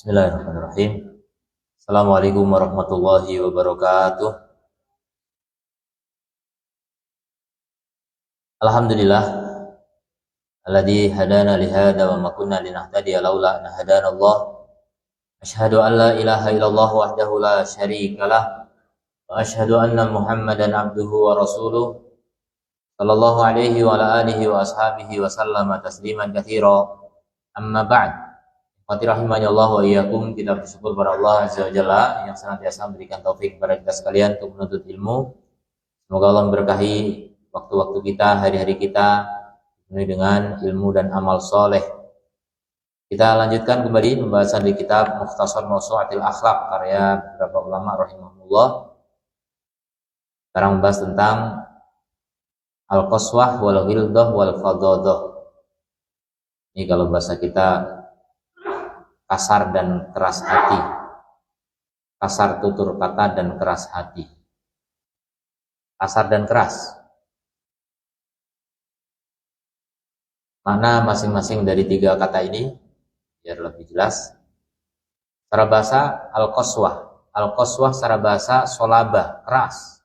Bismillahirrahmanirrahim. Assalamualaikum warahmatullahi wabarakatuh. Alhamdulillah alladzi hadana li hadza wa ma kunna linahtadiya laula an hadana Allah. Asyhadu an la ilaha illallah wahdahu la syarikalah wa asyhadu anna Muhammadan abduhu wa rasuluh sallallahu alaihi wa ala alihi wa ashabihi wa sallama tasliman katsira. Amma ba'd. Hati rahimani Allah wa iyyakum, kita bersyukur kepada Allah Azza wa Jalla yang senantiasa memberikan taufik kepada kita sekalian untuk menuntut ilmu. Semoga Allah memberkahi waktu-waktu kita, hari-hari kita penuhi dengan ilmu dan amal soleh. Kita lanjutkan kembali pembahasan di kitab Mukhtasar Mawsu'atil Akhlaq karya beberapa ulama rahimahullah. Sekarang membahas tentang al-qaswah wal ghildah wal fadhadah. Ini kalau bahasa kita kasar dan keras hati, kasar tutur kata dan keras hati. Kasar dan keras, makna masing-masing dari tiga kata ini biar lebih jelas. Secara bahasa al-qaswah secara bahasa solabah, keras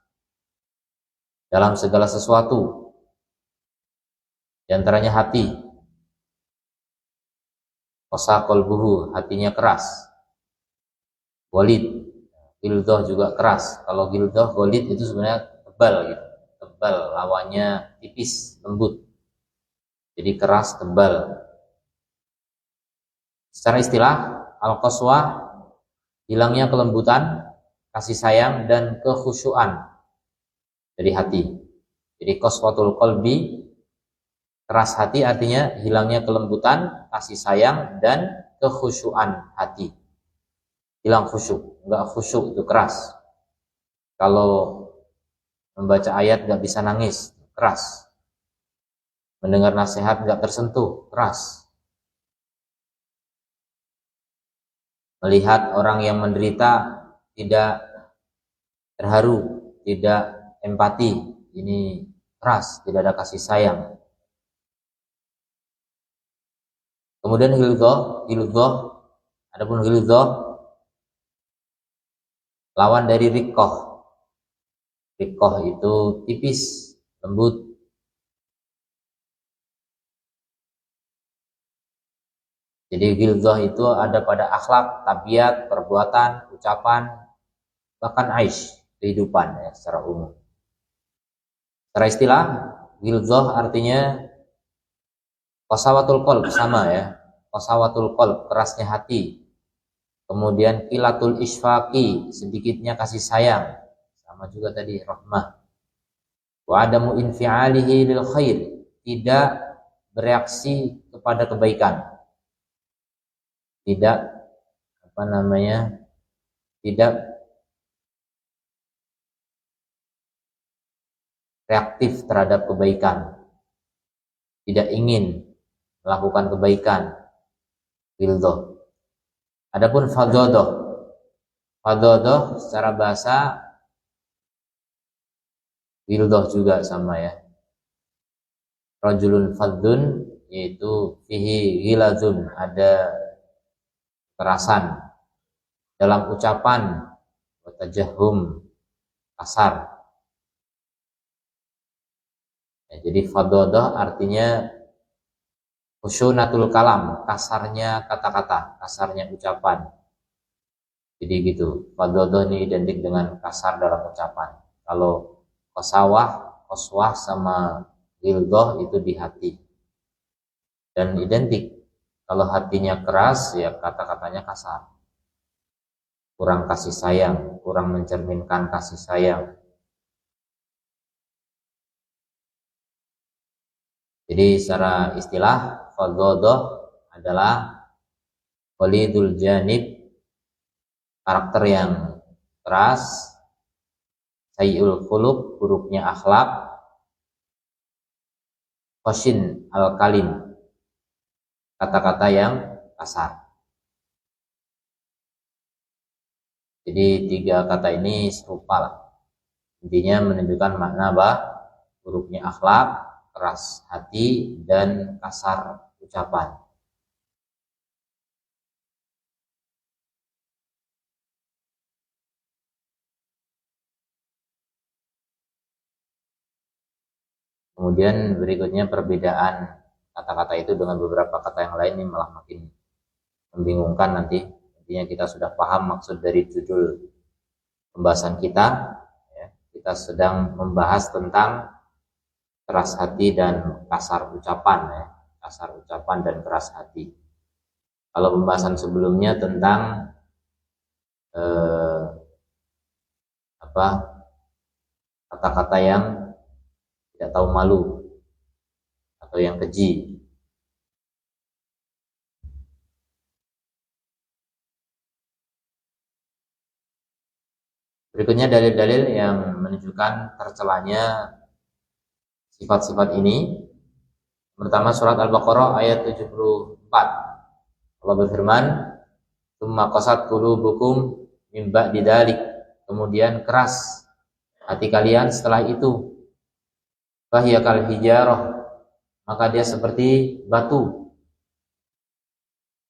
dalam segala sesuatu, di antaranya hati. Qasa qalbuhu, hatinya keras. Walid, gildah juga keras. Kalau gildah, walid itu sebenarnya tebal gitu. Tebal, lawannya tipis, lembut. Jadi keras, tebal. Secara istilah, al-qaswah hilangnya kelembutan, kasih sayang dan kekhusyuan dari hati. Jadi qaswatul qalbi, keras hati artinya hilangnya kelembutan, kasih sayang, dan kekhusyuan hati. Hilang khusyuk, enggak khusyuk itu keras. Kalau membaca ayat enggak bisa nangis, keras. Mendengar nasihat enggak tersentuh, keras. Melihat orang yang menderita tidak terharu, tidak empati, ini keras, tidak ada kasih sayang. Kemudian ghildah, adapun ghildah lawan dari riqqah. Riqqah itu tipis, lembut. Jadi ghildah itu ada pada akhlak, tabiat, perbuatan, ucapan, bahkan aish, kehidupan ya, secara umum. Secara istilah, ghildah artinya qasawatul qalb, sama ya. Qasawatul qalb, kerasnya hati. Kemudian qilatul isfaqi, sedikitnya kasih sayang. Sama juga tadi rahmah. Wa adamu infi'alihi lil khair, tidak bereaksi kepada kebaikan. Tidak tidak reaktif terhadap kebaikan. Tidak ingin melakukan kebaikan, ghildah. Adapun fadhadah secara bahasa ghildah juga sama ya. Rajulun fadhun, yaitu fihi ghilazun, ada kekerasan dalam ucapan, wa tajahhum, kasar. Ya, jadi fadhadah artinya khusyunatul kalam, kasarnya kata-kata, kasarnya ucapan. Jadi gitu, fadhadah ini identik dengan kasar dalam ucapan. Kalau qaswah sama ghildah itu di hati. Dan identik, kalau hatinya keras ya kata-katanya kasar. Kurang kasih sayang, kurang mencerminkan kasih sayang. Jadi secara istilah fadhadah adalah walidul janib, karakter yang keras, sayyul khuluq, buruknya akhlak, qashin al-kalim, kata-kata yang kasar. Jadi tiga kata ini serupa lah. Intinya menunjukkan makna buruknya akhlak, keras hati, dan kasar ucapan. Kemudian berikutnya perbedaan kata-kata itu dengan beberapa kata yang lain ini malah makin membingungkan nanti. Intinya kita sudah paham maksud dari judul pembahasan kita. Ya. Kita sedang membahas tentang keras hati dan kasar ucapan, ya. Kasar ucapan dan keras hati. Kalau pembahasan sebelumnya tentang kata-kata yang tidak tahu malu atau yang keji. Berikutnya dalil-dalil yang menunjukkan tercelanya sifat-sifat ini. Pertama surat Al-Baqarah ayat 74. Allah berfirman, "Tsumma qasat qulubukum min ba'di dzalik." Kemudian keras hati kalian setelah itu. Fahiya kal hijarah, maka dia seperti batu.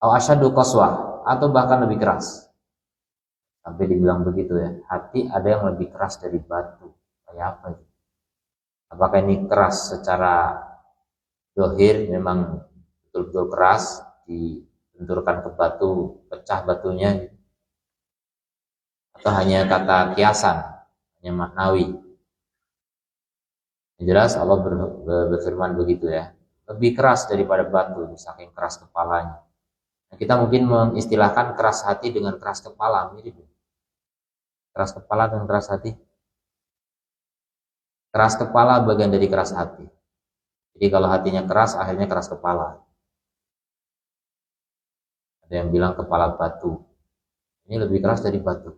Aw asyaddu qaswa, atau bahkan lebih keras. Sampai dibilang begitu ya, hati ada yang lebih keras dari batu. Kayak apa? Apakah ini keras secara zahir, memang betul-betul keras, dibenturkan ke batu, pecah batunya, atau hanya kata kiasan, hanya maknawi? Yang jelas Allah berfirman begitu ya, lebih keras daripada batu, saking keras kepalanya. Nah, kita mungkin mengistilahkan keras hati dengan keras kepala, mirip. Keras kepala dan keras hati. Keras kepala bagian dari keras hati. Jadi kalau hatinya keras, akhirnya keras kepala. Ada yang bilang kepala batu. Ini lebih keras dari batu.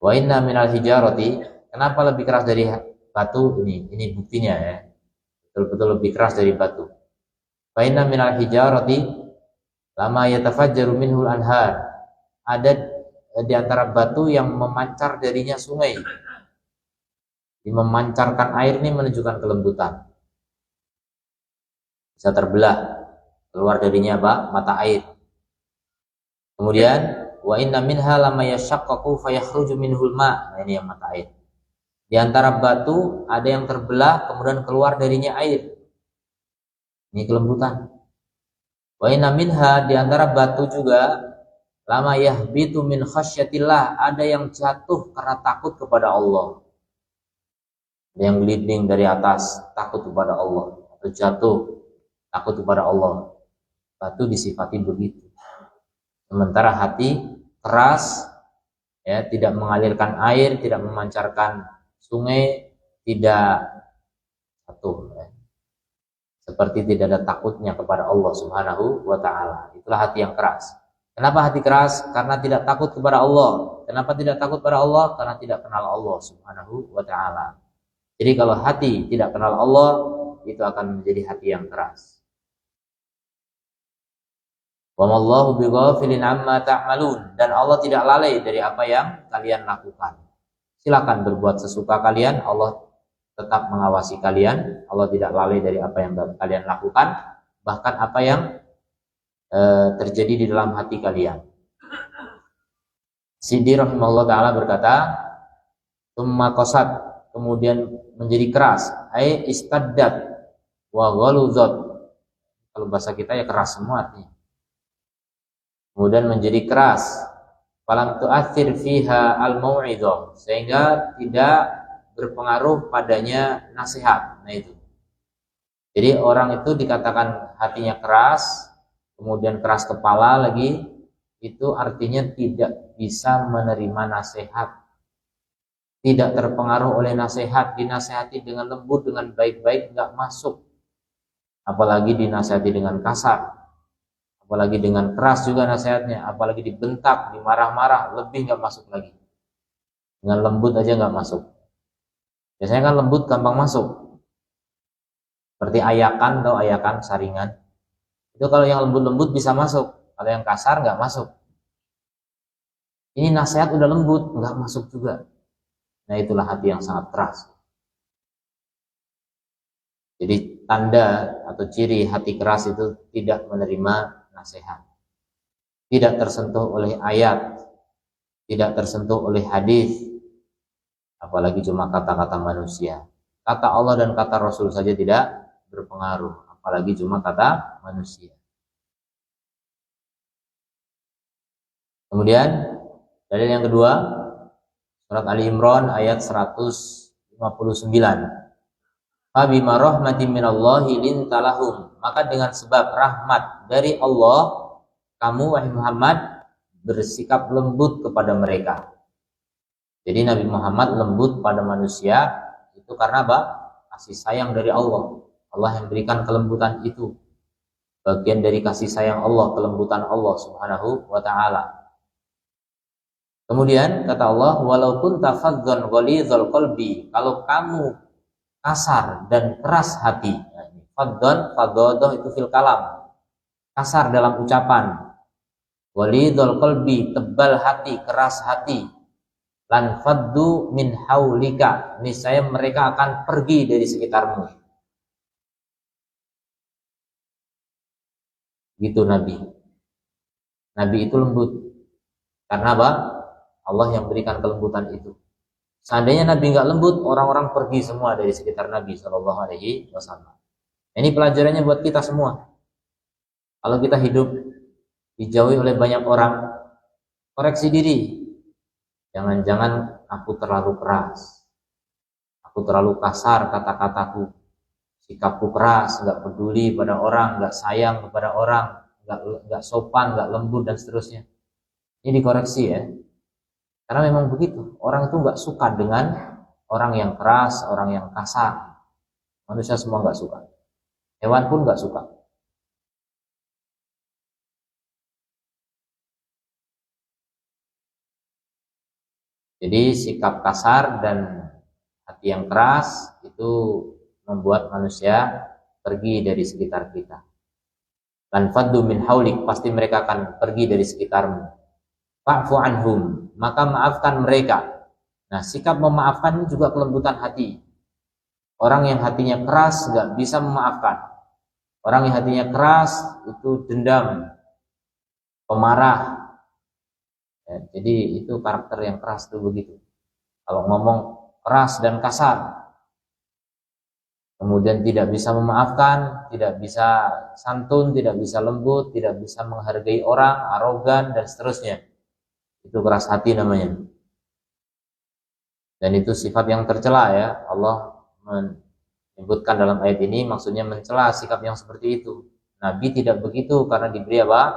Wa inna minal hijarati, kenapa lebih keras dari batu? Ini buktinya ya. Betul-betul lebih keras dari batu. Wa inna minal hijarati lama yatafajjaru minhul anhar. Ada di antara batu yang memancar darinya sungai. Memancarkan air ini menunjukkan kelembutan. Bisa terbelah, keluar darinya apa? Mata air. Kemudian wa inna minha lama yashaqqaqu fayakhruju minhul ma'. Nah, ini yang mata air. Di antara batu ada yang terbelah kemudian keluar darinya air. Ini kelembutan. Wa inna minha, di antara batu juga lama yahbitu min khasyatillah, ada yang jatuh karena takut kepada Allah. Ada yang gliding dari atas takut kepada Allah, atau jatuh takut kepada Allah. Batu disifati begitu. Sementara hati keras, ya, tidak mengalirkan air, tidak memancarkan sungai, tidak jatuh, ya. Seperti tidak ada takutnya kepada Allah Subhanahu wa ta'ala. Itulah hati yang keras. Kenapa hati keras? Karena tidak takut kepada Allah. Kenapa tidak takut kepada Allah? Karena tidak kenal Allah Subhanahu wa ta'ala. Jadi kalau hati tidak kenal Allah, itu akan menjadi hati yang keras. Wa mallahu bighafilin amma ta'malun, dan Allah tidak lalai dari apa yang kalian lakukan. Silakan berbuat sesuka kalian, Allah tetap mengawasi kalian. Allah tidak lalai dari apa yang kalian lakukan, bahkan apa yang terjadi di dalam hati kalian. Sidi rahimahullah ta'ala berkata, "Tsumma qasat," kemudian menjadi keras, ai istaddat wa ghaluzat. Kalau bahasa kita ya keras semua artinya. Kemudian menjadi keras, falam tu'athir fiha al-mau'izah, sehingga tidak berpengaruh padanya nasihat. Nah itu. Jadi orang itu dikatakan hatinya keras, kemudian keras kepala lagi, itu artinya tidak bisa menerima nasihat, tidak terpengaruh oleh nasihat. Dinasihati dengan lembut, dengan baik-baik, nggak masuk. Apalagi dinasihati dengan kasar, apalagi dengan keras juga nasihatnya, apalagi dibentak, dimarah-marah, lebih nggak masuk lagi. Dengan lembut aja nggak masuk. Biasanya kan lembut gampang masuk, seperti ayakan atau ayakan saringan. Itu kalau yang lembut-lembut bisa masuk, kalau yang kasar nggak masuk. Ini nasihat udah lembut, nggak masuk juga. Nah itulah hati yang sangat keras. Jadi tanda atau ciri hati keras itu tidak menerima nasihat, tidak tersentuh oleh ayat, tidak tersentuh oleh hadis, apalagi cuma kata-kata manusia. kata Allah dan kata Rasul saja tidak berpengaruh, apalagi cuma kata manusia. Kemudian dalil yang kedua, surat Ali Imran ayat 159. Fabima rahmatin minallahi lintalahum, maka dengan sebab rahmat dari Allah kamu wahai Muhammad bersikap lembut kepada mereka. Jadi Nabi Muhammad lembut pada manusia itu karena apa? Kasih sayang dari Allah. Allah yang berikan kelembutan itu. Bagian dari kasih sayang Allah, kelembutan Allah Subhanahu wa taala. Kemudian kata Allah, walau kunta faddan ghalidhal qalbi, kalau kamu kasar dan keras hati. Faddan, fadhadah itu fil kalam. Kasar dalam ucapan. Ghalidhal qalbi, tebal hati, keras hati. Lan faddu min haulika, niscaya mereka akan pergi dari sekitarmu. Gitu Nabi. Nabi itu lembut. Karena apa? Allah yang berikan kelembutan itu. Seandainya Nabi nggak lembut, orang-orang pergi semua dari sekitar Nabi Shallallahu Alaihi Wasallam. Ini pelajarannya buat kita semua. Kalau kita hidup dijauhi oleh banyak orang, koreksi diri. Jangan-jangan aku terlalu keras, aku terlalu kasar kata-kataku, sikapku keras, nggak peduli pada orang, nggak sayang kepada orang, nggak sopan, nggak lembut dan seterusnya. Ini dikoreksi ya, karena memang begitu. Orang itu nggak suka dengan orang yang keras, orang yang kasar. Manusia semua nggak suka, hewan pun nggak suka. Jadi sikap kasar dan hati yang keras itu membuat manusia pergi dari sekitar kita. Lan faddu min haulik, pasti mereka akan pergi dari sekitarmu. Fa'fu anhum, maka maafkan mereka. Nah, sikap memaafkan ini juga kelembutan hati. Orang yang hatinya keras nggak bisa memaafkan. Orang yang hatinya keras itu dendam, pemarah. Ya, jadi itu karakter yang keras itu begitu. Kalau ngomong keras dan kasar, kemudian tidak bisa memaafkan, tidak bisa santun, tidak bisa lembut, tidak bisa menghargai orang, arogan dan seterusnya. Itu keras hati namanya. Dan itu sifat yang tercela ya. Allah menyebutkan dalam ayat ini maksudnya mencela sikap yang seperti itu. Nabi tidak begitu karena diberi apa?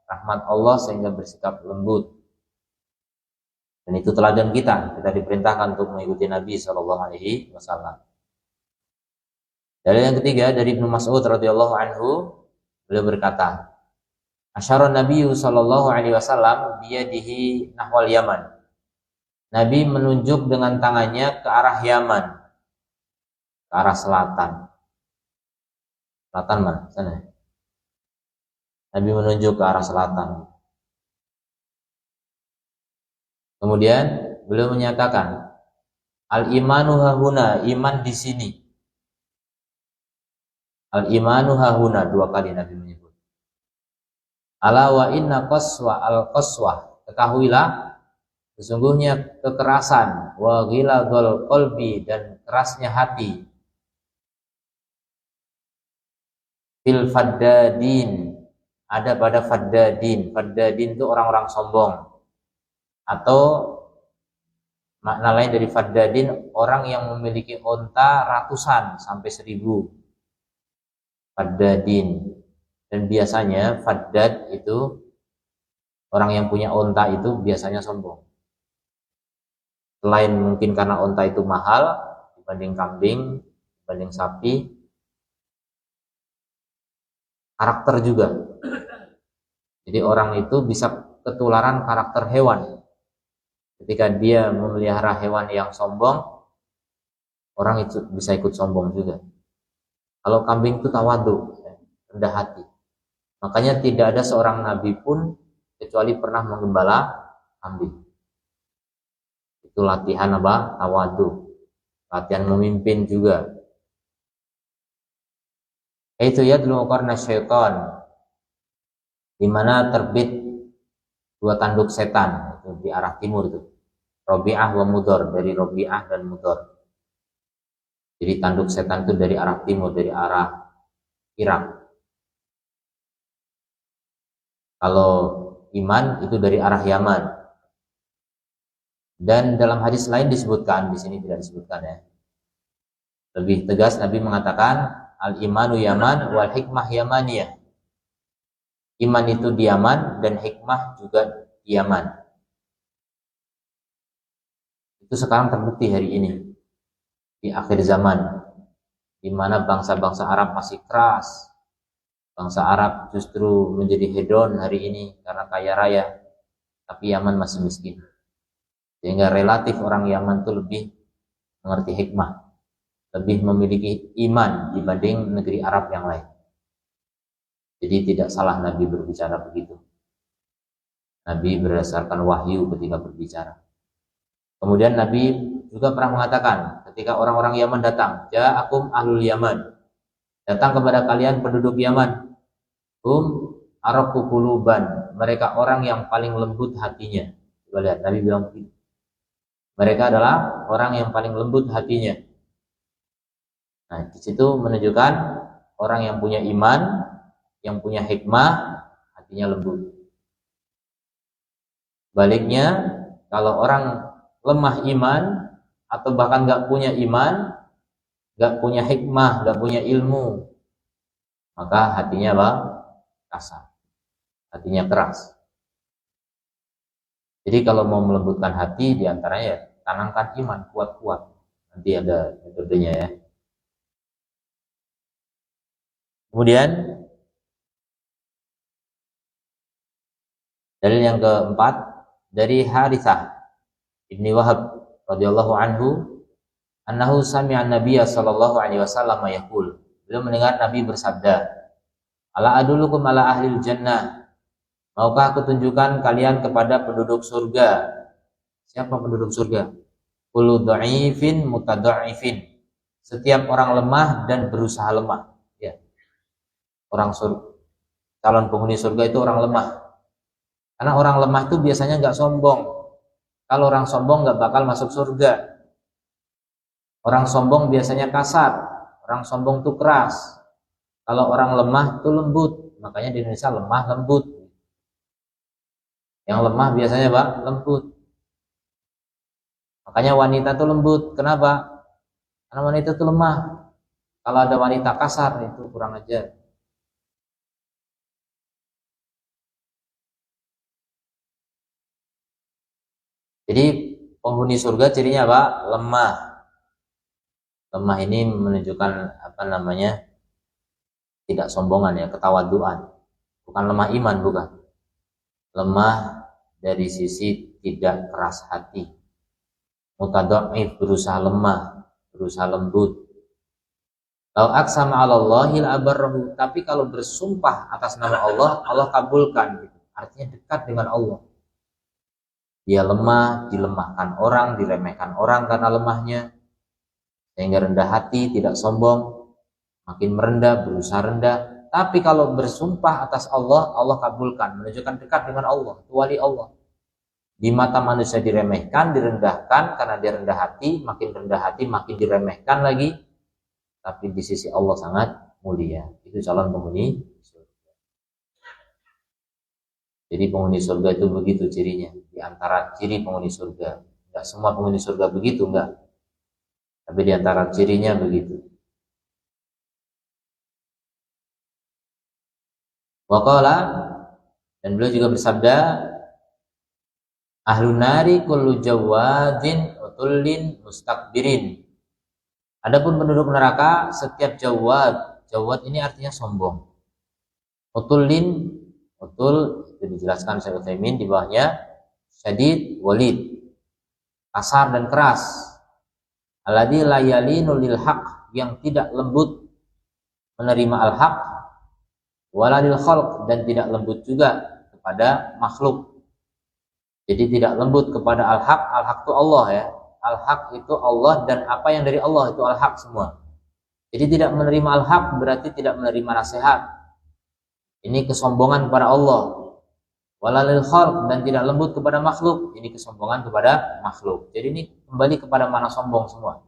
Rahmat Allah sehingga bersikap lembut. Dan itu teladan kita. Kita diperintahkan untuk mengikuti Nabi Shallallahu Alaihi Wasallam. Dalil yang ketiga dari Ibnu Mas'ud radhiyallahu anhu, beliau berkata, asyara Nabi Shallallahu Alaihi Wasallam biyadihi nahwal Yaman. Nabi menunjuk dengan tangannya ke arah Yaman, ke arah selatan. Selatan mana? Sana. Nabi menunjuk ke arah selatan. Kemudian beliau menyatakan, al-imanu hahuna, iman di sini. Al-imanu hahuna, dua kali Nabi menyebut. Ala wa inna qaswa al-qaswah, ketahuilah sesungguhnya kekerasan, wa ghiladul qalbi, dan kerasnya hati, fil faddadin, ada pada faddadin. Faddadin itu orang-orang sombong. Atau makna lain dari faddadin, orang yang memiliki onta ratusan sampai 1000. Faddadin. Dan biasanya faddad itu orang yang punya onta itu biasanya sombong. Selain mungkin karena onta itu mahal dibanding kambing, dibanding sapi, karakter juga. Jadi orang itu bisa ketularan karakter hewan. Ketika dia memelihara hewan yang sombong, orang itu bisa ikut sombong juga. Kalau kambing itu tawadu, rendah hati. Makanya tidak ada seorang nabi pun kecuali pernah menggembala kambing. Itu latihan apa? Tawadu. Latihan memimpin juga. Itu yadlu qarna syaitan, di mana terbit dua tanduk setan itu di arah timur itu. Robi'ah wa Mudor, dari Robi'ah dan Mudor. Jadi tanduk setan itu dari arah timur, dari arah Irak. Kalau iman itu dari arah Yaman. Dan dalam hadis lain disebutkan, di sini tidak disebutkan ya. Lebih tegas Nabi mengatakan al-imanu Yaman wal hikmah Yamaniyah. Iman itu di Yaman dan hikmah juga di Yaman. Itu sekarang terbukti hari ini di akhir zaman, di mana bangsa-bangsa Arab masih keras. Bangsa Arab justru menjadi hedon hari ini karena kaya raya, tapi Yaman masih miskin. Sehingga relatif orang Yaman itu lebih mengerti hikmah, lebih memiliki iman dibanding negeri Arab yang lain. Jadi tidak salah Nabi berbicara begitu. Nabi berdasarkan wahyu ketika berbicara. Kemudian Nabi juga pernah mengatakan ketika orang-orang Yaman datang, ja'akum ahlul Yaman, datang kepada kalian penduduk Yaman, araku quluban, mereka orang yang paling lembut hatinya. Coba lihat, Nabi bilang begitu. Mereka adalah orang yang paling lembut hatinya. Nah, di situ menunjukkan orang yang punya iman, yang punya hikmah, hatinya lembut. Baliknya, kalau orang lemah iman atau bahkan nggak punya iman, nggak punya hikmah, nggak punya ilmu, maka hatinya apa? Kasar, hatinya keras. Jadi kalau mau melembutkan hati, diantaranya ya, tanamkan iman kuat-kuat. Nanti ada metodenya ya. Kemudian dalil yang keempat dari Harithah ibni Wahab radhiyallahu anhu, annahu sami'a an-nabiyya sallallahu alaihi wasallam yaqul. Beliau mendengar Nabi bersabda, ala adullukum ala ahlil jannah, maukah aku tunjukkan kalian kepada penduduk surga? Siapa penduduk surga? Kullu dha'ifin mutadha'ifin, setiap orang lemah dan berusaha lemah. Ya. Orang surga, calon penghuni surga itu orang lemah. Karena orang lemah itu biasanya nggak sombong. Kalau orang sombong nggak bakal masuk surga. Orang sombong biasanya kasar, orang sombong itu keras. Kalau orang lemah itu lembut. Makanya di Indonesia lemah lembut. Yang lemah biasanya Pak, lembut. Makanya wanita itu lembut. Kenapa? Karena wanita itu lemah. Kalau ada wanita kasar itu kurang ajar. Jadi penghuni surga cirinya apa? Lemah. Lemah ini menunjukkan apa namanya? Tidak sombongan ya, ketawaduan. Bukan lemah iman, bukan. Lemah dari sisi tidak keras hati. Mutadhaif, berusaha lemah, berusaha lembut. Lau aqsama 'alallahi al-abarrahu, tapi kalau bersumpah atas nama Allah, Allah kabulkan gitu. Artinya dekat dengan Allah. Dia lemah, dilemahkan orang, diremehkan orang karena lemahnya, sehingga rendah hati, tidak sombong, makin merendah, berusaha rendah. Tapi kalau bersumpah atas Allah, Allah kabulkan, menunjukkan dekat dengan Allah, wali Allah. Di mata manusia diremehkan, direndahkan karena dia rendah hati, makin diremehkan lagi. Tapi di sisi Allah sangat mulia. Itu calon penghuni surga. Jadi penghuni surga itu begitu cirinya. Di antara ciri penghuni surga. Tidak semua penghuni surga begitu, enggak. Tapi di antara cirinya begitu. Waqala, dan beliau juga bersabda, ahlun nari kullu jawadin utullin mustakbirin. Adapun penduduk neraka setiap jawad. Jawad ini artinya sombong. Utullin, utul itu dijelaskan Syekh Utsaimin di bawahnya, syadid walid, kasar dan keras. Alladzi la yalinu lil haq, yang tidak lembut menerima al-haq, wala lil khalq, dan tidak lembut juga kepada makhluk. Jadi tidak lembut kepada al-haq. Al-haq itu Allah ya. Al-haq itu Allah, dan apa yang dari Allah itu al-haq semua. Jadi tidak menerima al-haq berarti tidak menerima nasihat. Ini kesombongan kepada Allah. Walalil khalq, dan tidak lembut kepada makhluk. Ini kesombongan kepada makhluk. Jadi ini kembali kepada mana sombong semua.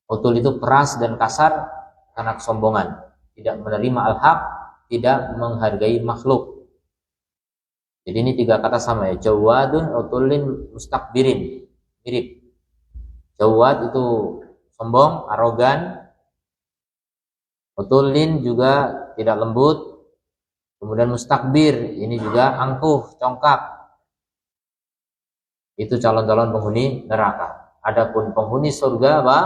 Utul itu keras dan kasar karena kesombongan, tidak menerima al-haq, tidak menghargai makhluk. Jadi ini tiga kata sama ya, jawadun, utulin, mustakbirin, mirip. Jawad itu sombong, arogan. Utulin juga tidak lembut. Kemudian mustakbir, ini juga angkuh, congkak. Itu calon-calon penghuni neraka. Adapun penghuni surga apa?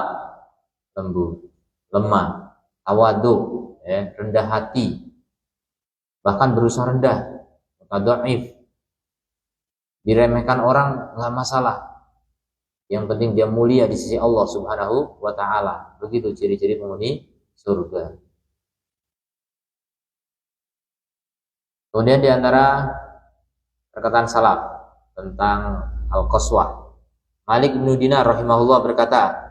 Lembut, lemah, tawadu, ya, rendah hati, bahkan berusaha rendah, dhaif, diremehkan orang nggak masalah, yang penting dia mulia di sisi Allah Subhanahu wa Ta'ala. Begitu ciri-ciri penghuni surga. Kemudian di antara perkataan salaf tentang al-qaswah, Malik bin Dinar rahimahullah berkata,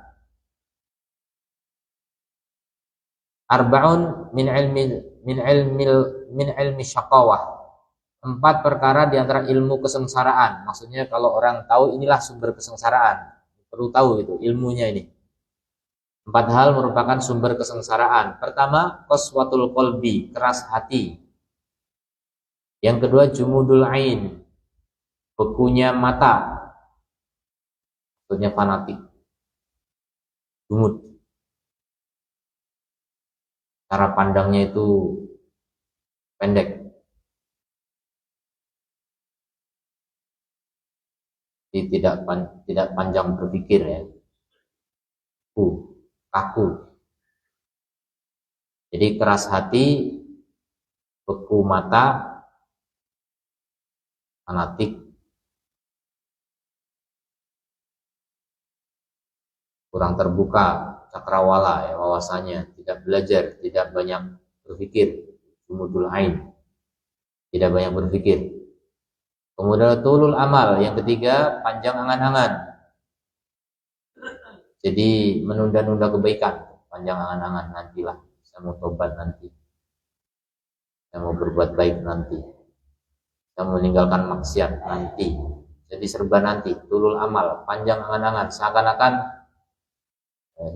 arba'un min ilmi syaqawah. 4 perkara di antara ilmu kesengsaraan. Maksudnya kalau orang tahu inilah sumber kesengsaraan, perlu tahu itu ilmunya ini. 4 hal merupakan sumber kesengsaraan. Pertama, qaswatul qalbi, keras hati. Yang kedua, jumudul ain, bekunya mata. Maksudnya fanatik. Jumud, cara pandangnya itu pendek, tidak panjang berpikir ya, kaku. Jadi keras hati, beku mata, fanatik, kurang terbuka cakrawala ya, wawasannya, tidak belajar, tidak banyak berpikir, jumudul ain, tidak banyak berpikir. Kemudian tulul amal, yang ketiga panjang angan-angan, jadi menunda-nunda kebaikan, panjang angan-angan, nantilah saya mau tobat nanti, saya mau berbuat baik nanti, saya mau meninggalkan maksiat nanti, jadi serba nanti. Tulul amal, panjang angan-angan, seakan-akan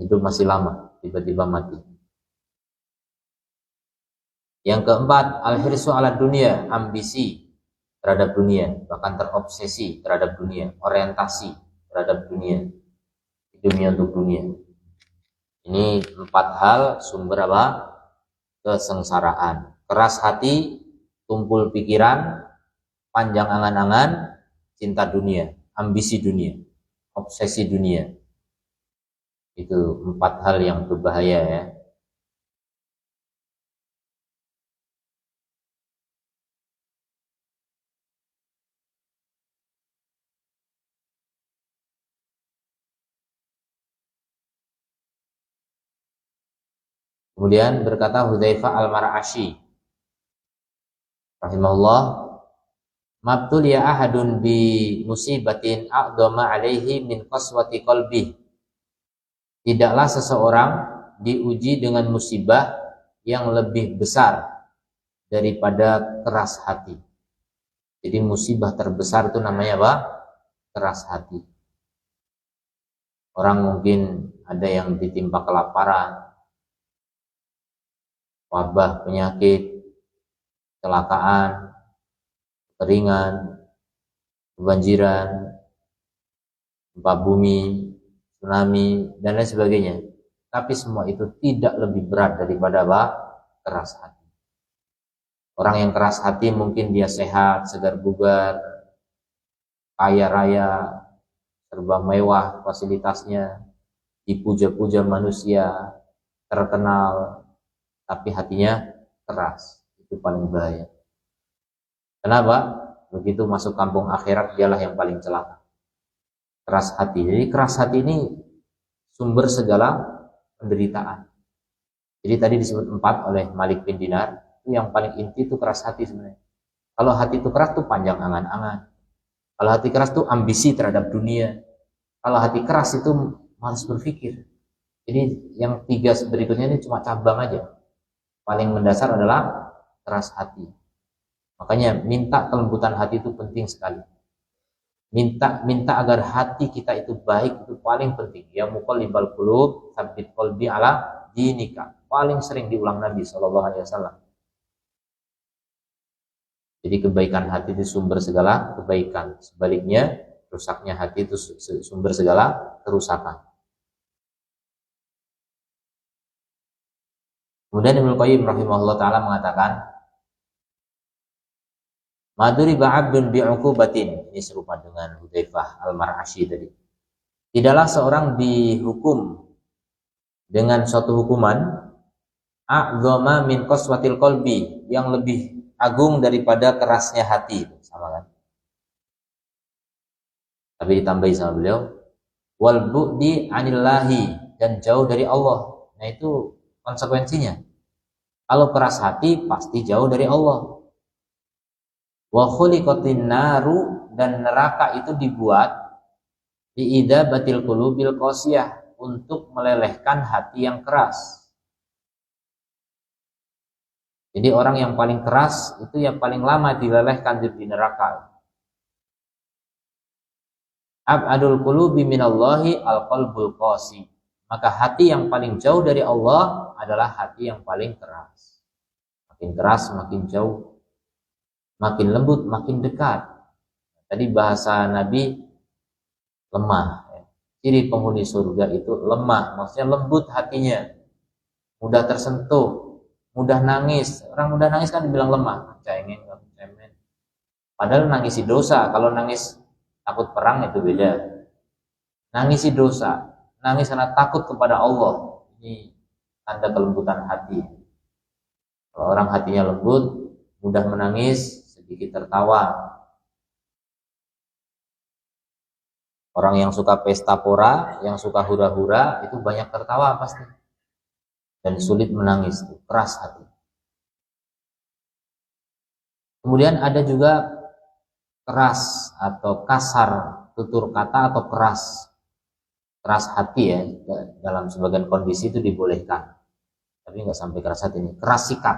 hidup masih lama, tiba-tiba mati. Yang keempat, al-hirsu ala dunia, ambisi terhadap dunia, bahkan terobsesi terhadap dunia, orientasi terhadap dunia, hidupnya untuk dunia. Ini 4 hal sumber apa? Kesengsaraan. Keras hati, tumpul pikiran, panjang angan-angan, cinta dunia, ambisi dunia, obsesi dunia. Itu 4 hal yang berbahaya ya. Kemudian berkata Hudzaifah al-Mar'ashi rahimahullah, mabtuliya ahadun bi musibatin a'dama alaihi min qaswati qalbi. Tidaklah seseorang diuji dengan musibah yang lebih besar daripada keras hati. Jadi musibah terbesar itu namanya apa? Keras hati. Orang mungkin ada yang ditimpa kelaparan, wabah, penyakit, kecelakaan, kekeringan, kebanjiran, gempa bumi, tsunami, dan lain sebagainya. Tapi semua itu tidak lebih berat daripada apa? Keras hati. Orang yang keras hati mungkin dia sehat, segar bugar, kaya raya, serba mewah fasilitasnya, dipuja-puja manusia, terkenal, tapi hatinya keras. Itu paling bahaya. Kenapa? Begitu masuk kampung akhirat, dialah yang paling celaka. Keras hati. Jadi keras hati ini sumber segala penderitaan. Jadi tadi disebut 4 oleh Malik bin Dinar. Itu yang paling inti itu keras hati sebenarnya. Kalau hati itu keras itu panjang angan-angan. Kalau hati keras itu ambisi terhadap dunia. Kalau hati keras itu malas berpikir. Jadi yang 3 berikutnya ini cuma cabang aja. Paling mendasar adalah keras hati. Makanya minta kelembutan hati itu penting sekali. minta agar hati kita itu baik itu paling penting. Ya muqallibal qulub, tsabbit qalbi ala dinika. Paling sering diulang Nabi SAW. Jadi kebaikan hati itu sumber segala kebaikan. Sebaliknya, rusaknya hati itu sumber segala kerusakan. Kemudian Ibnu Qayyim rahimahullah taala mengatakan, Maduriba 'abdun bi'uqubatin. Ini serupa dengan Hudzaifah Al-Mar'ashi tadi. Tidaklah seorang dihukum dengan suatu hukuman a'dzama min qaswatil qalbi, yang lebih agung daripada kerasnya hati. Sama kan? Tapi ditambahi sama beliau, wal bu'di 'anillahi, dan jauh dari Allah. Nah itu konsekuensinya. Kalau keras hati pasti jauh dari Allah. Wa khuliqatin naru, dan neraka itu dibuat biidzabatil qulubil qasiyah, untuk melelehkan hati yang keras. Jadi orang yang paling keras itu yang paling lama dilelehkan di neraka. Ab'adul qulubi minallahi alqalbul qasi. Maka hati yang paling jauh dari Allah adalah hati yang paling keras. Makin keras makin jauh, makin lembut makin dekat. Tadi bahasa Nabi lemah. Ciri penghuni surga itu lemah, maksudnya lembut hatinya, mudah tersentuh, mudah nangis. Orang mudah nangis kan dibilang lemah, cengeng, cemen. Padahal nangisi dosa. Kalau nangis takut perang itu beda. Nangisi dosa, nangis karena takut kepada Allah, ini tanda kelembutan hati. Kalau orang hatinya lembut, mudah menangis, sedikit tertawa. Orang yang suka pesta pora, yang suka hura-hura, itu banyak tertawa pasti. Dan sulit menangis, keras hati. Kemudian ada juga keras atau kasar, tutur kata atau keras. Keras hati ya, dalam sebagian kondisi itu dibolehkan. Tapi nggak sampai keras hati ini. Keras sikap.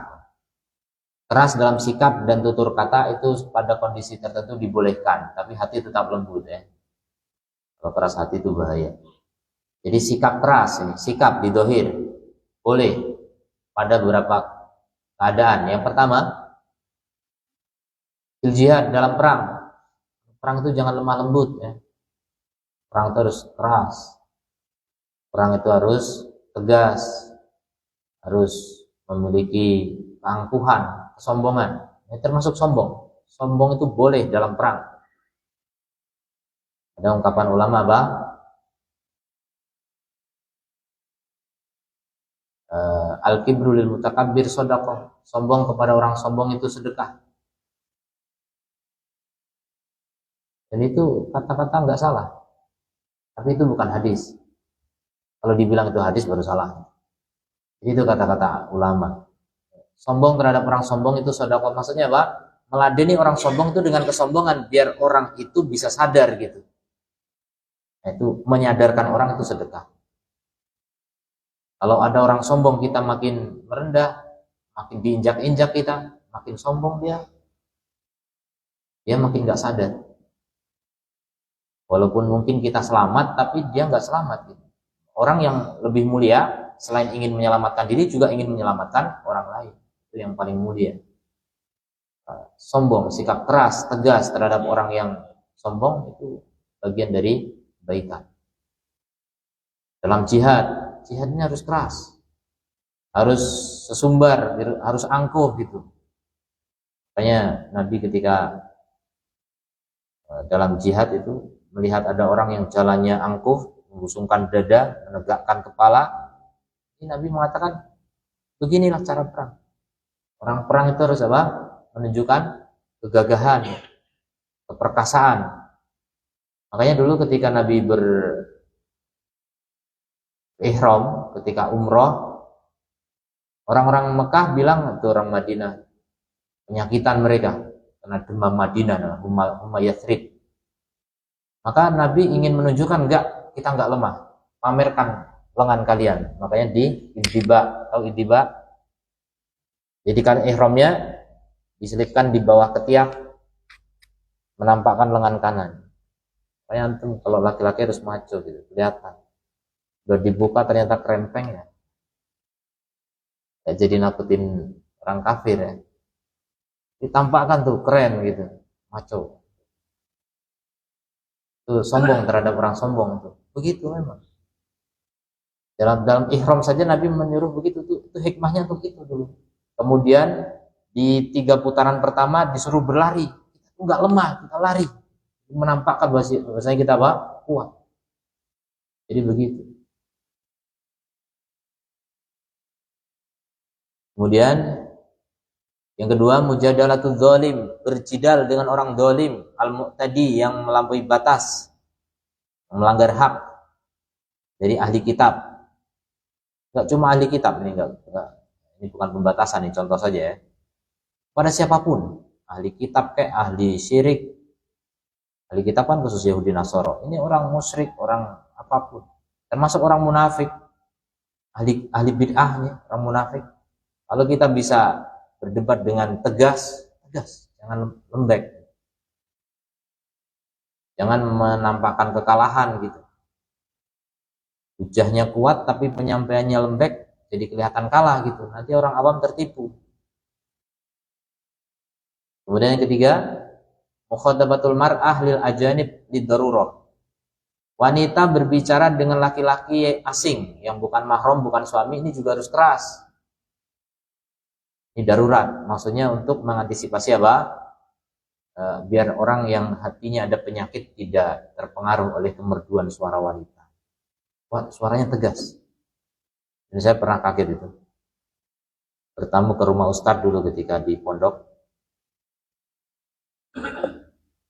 Keras dalam sikap dan tutur kata itu pada kondisi tertentu dibolehkan, tapi hati tetap lembut ya. Kalau keras hati itu bahaya. Jadi sikap keras, sikap di dohir boleh pada beberapa keadaan. Yang pertama, jihad dalam perang. Perang itu jangan lemah lembut ya. Perang itu harus keras. Perang itu harus tegas, harus memiliki keangkuhan, kesombongan. Ini termasuk sombong. Sombong itu boleh dalam perang. Ada ungkapan ulama apa? Al-kibru lil mutakabbir shadaqah. Sombong kepada orang sombong itu sedekah. Dan itu kata-kata nggak salah. Tapi itu bukan hadis. Kalau dibilang itu hadis baru salah. Jadi itu kata-kata ulama. Sombong terhadap orang sombong itu shadaqah. Maksudnya apa? Meladeni orang sombong itu dengan kesombongan biar orang itu bisa sadar gitu. Itu menyadarkan orang itu sedekah. Kalau ada orang sombong kita makin merendah, makin diinjak-injak kita, makin sombong dia makin nggak sadar. Walaupun mungkin kita selamat, tapi dia nggak selamat. Gitu. Orang yang lebih mulia selain ingin menyelamatkan diri juga ingin menyelamatkan orang lain. Itu yang paling mulia. Sombong, sikap keras, tegas terhadap orang yang sombong itu bagian dari kebaikan. Dalam jihadnya harus keras, harus sesumbar, harus angkuh gitu. Makanya Nabi ketika dalam jihad itu melihat ada orang yang jalannya angkuh, membusungkan dada, menegakkan kepala, ini Nabi mengatakan beginilah cara perang. Orang perang itu harus apa? Menunjukkan kegagahan, keperkasaan. Makanya dulu ketika Nabi ihram ketika umroh, orang-orang Mekah bilang itu orang Madinah penyakitan mereka karena demam Madinah, Humma Yathrib. Maka Nabi ingin menunjukkan kita enggak lemah, pamerkan lengan kalian. Makanya di iddiba, tahu iddiba? Jadi kan ihramnya diselipkan di bawah ketiak, menampakkan lengan kanan. Kayak antum kalau laki-laki harus maco gitu, kelihatan. Udah dibuka ternyata krempeng ya. Ya jadi nakutin orang kafir ya. Ditampakkan tuh keren gitu, maco. Tuh sombong terhadap orang sombong tuh. Begitu memang. Dalam ihram saja Nabi menyuruh begitu tuh. Itu hikmahnya untuk itu dulu. Kemudian di 3 putaran pertama disuruh berlari. Kita enggak lemah, kita lari. Menampakkan bahwasanya kita apa? Kuat. Jadi begitu. Kemudian yang kedua, mujadalatul zalim, berjidal dengan orang zalim, al-mu'tadi yang melampaui batas, melanggar hak dari ahli kitab. Enggak cuma ahli kitab ini enggak. Ini bukan pembatasan, ini contoh saja ya. Pada siapapun, ahli kitab kayak ahli syirik. Ahli kitab kan khusus Yahudi Nasoro. Ini orang musyrik, orang apapun. Termasuk orang munafik. Ahli bid'ah nih, orang munafik. Kalau kita bisa berdebat dengan tegas, jangan lembek. Jangan menampakkan kekalahan gitu. Hujahnya kuat tapi penyampaiannya lembek, jadi kelihatan kalah gitu. Nanti orang awam tertipu. Kemudian yang ketiga, mukhatabatul mar'ah lil ajanib lidarurah. Wanita berbicara dengan laki-laki asing yang bukan mahram, bukan suami, ini juga harus keras. Ini darurat, maksudnya untuk mengantisipasi apa? Biar orang yang hatinya ada penyakit tidak terpengaruh oleh kemerduan suara wanita. Wah, suaranya tegas. Dan saya pernah kaget itu. Bertamu ke rumah Ustadz dulu ketika di pondok.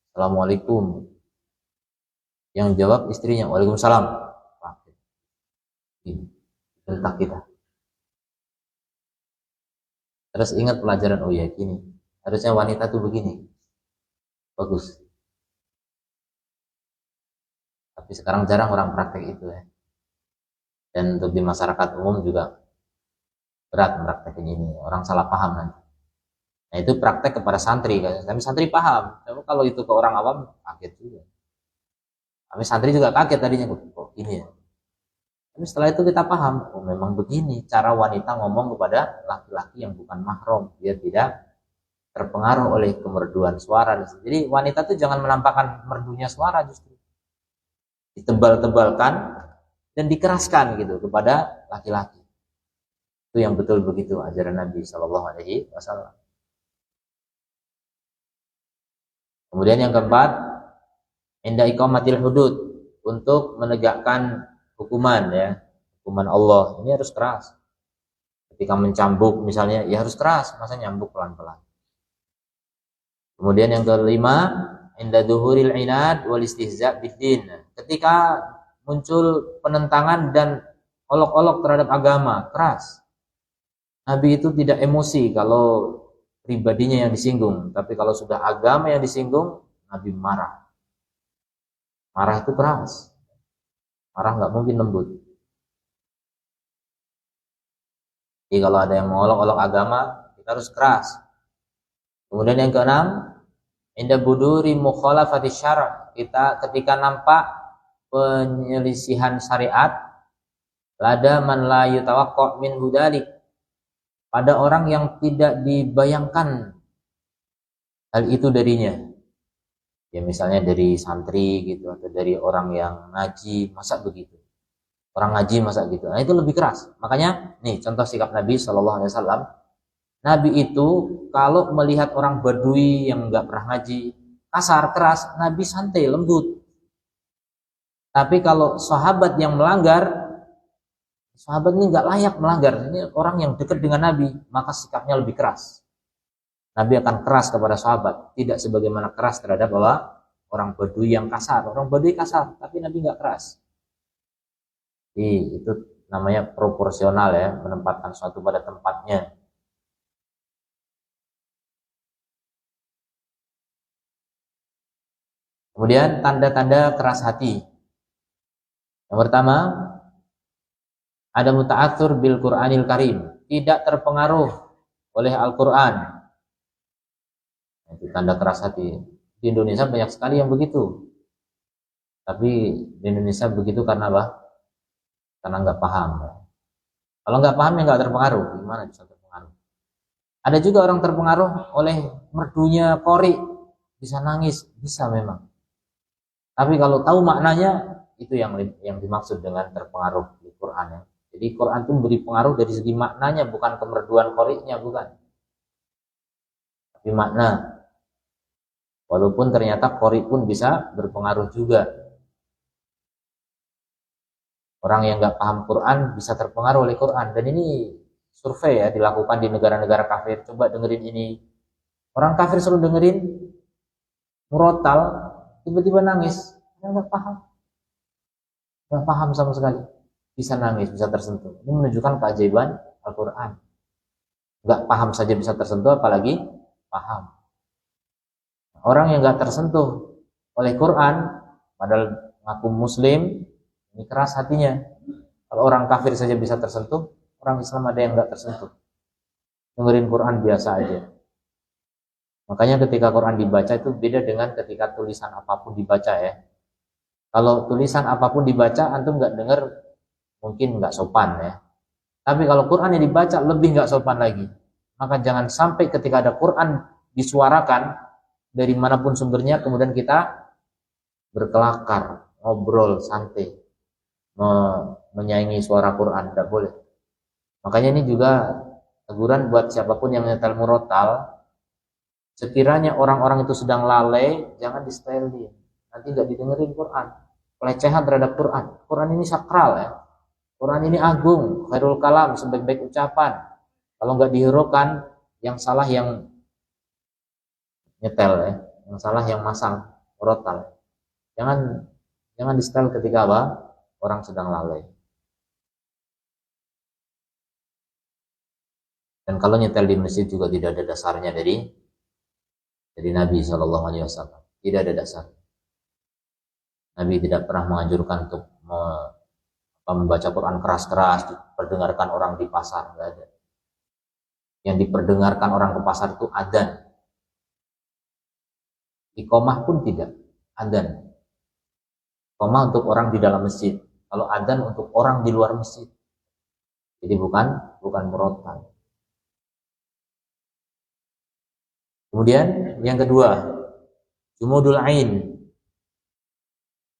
Assalamualaikum. Yang jawab istrinya, Waalaikumsalam. Ini tentang kita. Terus ingat pelajaran, oh ya gini. Harusnya wanita tuh begini. Bagus. Tapi sekarang jarang orang praktek itu ya. Dan untuk di masyarakat umum juga berat praktek ini. Orang salah paham nanti. Nah itu praktek kepada santri. Kami santri paham. Tapi kalau itu ke orang awam, kaget juga. Kami santri juga kaget tadinya. Kok gini ya. Tapi setelah itu kita paham. Oh memang begini cara wanita ngomong kepada laki-laki yang bukan mahram. Biar tidak terpengaruh oleh kemerduan suara. Jadi wanita tuh jangan menampakkan merdunya suara justru. Ditebal-tebalkan dan dikeraskan gitu kepada laki-laki. Itu yang betul begitu ajaran Nabi Shallallahu Alaihi Wasallam. Kemudian yang keempat, inda iqamatil hudud, untuk menegakkan hukuman ya, hukuman Allah ini harus keras. Ketika mencambuk misalnya, ya harus keras, masa nyambuk pelan-pelan. Kemudian yang kelima, inda duhuril inad wal istihza biddin, ketika muncul penentangan dan olok-olok terhadap agama, keras. Nabi itu tidak emosi kalau pribadinya yang disinggung, tapi kalau sudah agama yang disinggung, Nabi marah. Marah itu keras. Marah nggak mungkin lembut. Jadi kalau ada yang mengolok-olok agama, kita harus keras. Kemudian yang keenam, inda buduri mukhalafati syara', kita ketika nampak penyelisihan syariat, lada man la yutawaqqa' min hudalik, pada orang yang tidak dibayangkan hal itu darinya. Ya misalnya dari santri gitu, atau dari orang yang ngaji, masa begitu. Orang ngaji masa gitu. Nah itu lebih keras. Makanya nih contoh sikap Nabi Shallallahu Alaihi Wasallam. Nabi itu kalau melihat orang Badui yang nggak pernah ngaji, kasar, keras, Nabi santai, lembut. Tapi kalau sahabat yang melanggar, sahabat ini nggak layak melanggar. Ini orang yang dekat dengan Nabi, maka sikapnya lebih keras. Nabi akan keras kepada sahabat, tidak sebagaimana keras terhadap orang Badui yang kasar. Orang Badui kasar, tapi Nabi nggak keras. Itu namanya proporsional ya, menempatkan sesuatu pada tempatnya. Kemudian tanda-tanda keras hati. Yang pertama, ada muta'atsur bil Qur'anil Karim, tidak terpengaruh oleh Al-Qur'an. Itu tanda keras hati. Di Indonesia banyak sekali yang begitu. Tapi di Indonesia begitu karena apa? Karena nggak paham. Kalau nggak paham ya nggak terpengaruh. Gimana bisa terpengaruh? Ada juga orang terpengaruh oleh merdunya qori, bisa nangis, bisa memang. Tapi kalau tahu maknanya, itu yang dimaksud dengan terpengaruh di Quran ya. Jadi Quran itu memberi pengaruh dari segi maknanya, bukan kemerduan qori'nya, bukan. Tapi makna. Walaupun ternyata qori pun bisa berpengaruh juga. Orang yang nggak paham Quran bisa terpengaruh oleh Quran. Dan ini survei ya, dilakukan di negara-negara kafir. Coba dengerin ini. Orang kafir selalu dengerin murotal, tiba-tiba nangis. Nggak paham. Nggak paham sama sekali. Bisa nangis, bisa tersentuh. Ini menunjukkan keajaiban Al-Quran. Nggak paham saja bisa tersentuh, apalagi paham. Orang yang nggak tersentuh oleh Quran, padahal ngaku Muslim, ini keras hatinya. Kalau orang kafir saja bisa tersentuh, orang Islam ada yang nggak tersentuh. Dengerin Quran biasa aja. Makanya ketika Quran dibaca itu beda dengan ketika tulisan apapun dibaca ya. Kalau tulisan apapun dibaca, antum nggak dengar, mungkin nggak sopan ya. Tapi kalau Quran yang dibaca lebih nggak sopan lagi. Maka jangan sampai ketika ada Quran disuarakan dari manapun sumbernya, kemudian kita berkelakar, ngobrol santai, menyaingi suara Quran, tidak boleh. Makanya ini juga teguran buat siapapun yang nyetel murotal. Sekiranya orang-orang itu sedang lalai, jangan di-setelin. Nanti nggak didengerin Quran. Pelecehan terhadap Quran. Quran ini sakral ya. Quran ini agung, khairul kalam, sebaik-baik ucapan. Kalau nggak dihiraukan, yang salah yang nyetel ya, yang salah yang masang murotal. Jangan di-setel ketika apa? Orang sedang lalai. Dan kalau nyetel di masjid juga tidak ada dasarnya dari Nabi Shallallahu Alaihi Wasallam. Tidak ada dasar. Nabi tidak pernah menganjurkan untuk membaca Quran keras-keras, diperdengarkan orang di pasar, nggak ada. Yang diperdengarkan orang ke pasar itu adzan. Iqomah pun tidak, adzan. Iqomah untuk orang di dalam masjid. Kalau adzan untuk orang di luar masjid. Jadi bukan murotal. Kemudian yang kedua, jumudul ain,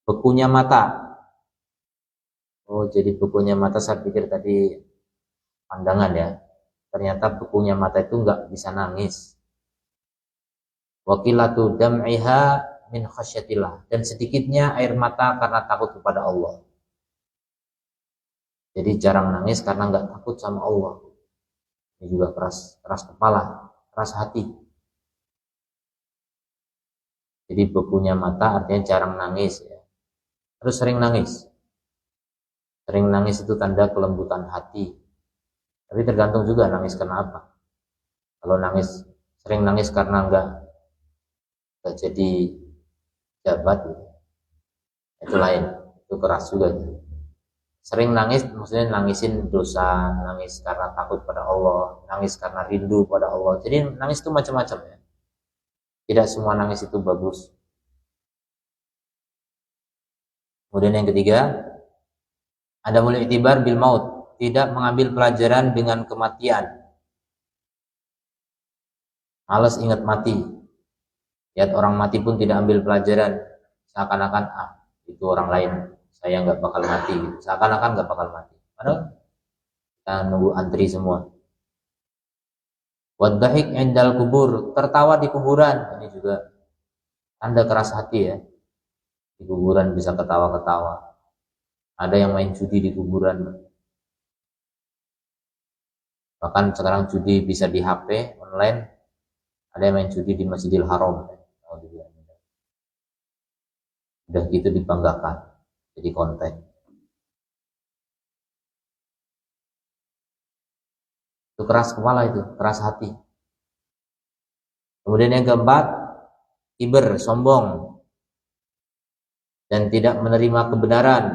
bekunya mata. Oh, jadi bekunya mata, saya pikir tadi pandangan ya. Ternyata bekunya mata itu nggak bisa nangis. Wakilatu dam'iha min khasyatillah, dan sedikitnya air mata karena takut kepada Allah. Jadi jarang nangis karena nggak takut sama Allah. Ini juga keras kepala, keras hati. Jadi bekunya mata artinya jarang nangis ya. Terus sering nangis. Sering nangis itu tanda kelembutan hati. Tapi tergantung juga nangis karena apa. Kalau sering nangis karena nggak jadi jabat, itu lain, itu keras juga. Sering nangis maksudnya nangisin dosa, nangis karena takut pada Allah, nangis karena rindu pada Allah. Jadi nangis itu macam-macam ya. Tidak semua nangis itu bagus. Kemudian yang ketiga, ada mulai i'tibar bil maut, tidak mengambil pelajaran dengan kematian. Malas ingat mati. Lihat orang mati pun tidak ambil pelajaran, seakan-akan itu orang lain, saya nggak bakal mati, seakan-akan nggak bakal mati. Padahal kita nunggu antri semua. Wadhahik endal kubur, tertawa di kuburan. Ini juga tanda keras hati ya. Di kuburan bisa ketawa-ketawa. Ada yang main judi di kuburan. Bahkan sekarang judi bisa di HP online. Ada yang main judi di Masjidil Haram. Udah gitu dibanggakan, jadi konten. Itu keras kepala, itu keras hati. Kemudian yang keempat, kiber, sombong, dan tidak menerima kebenaran.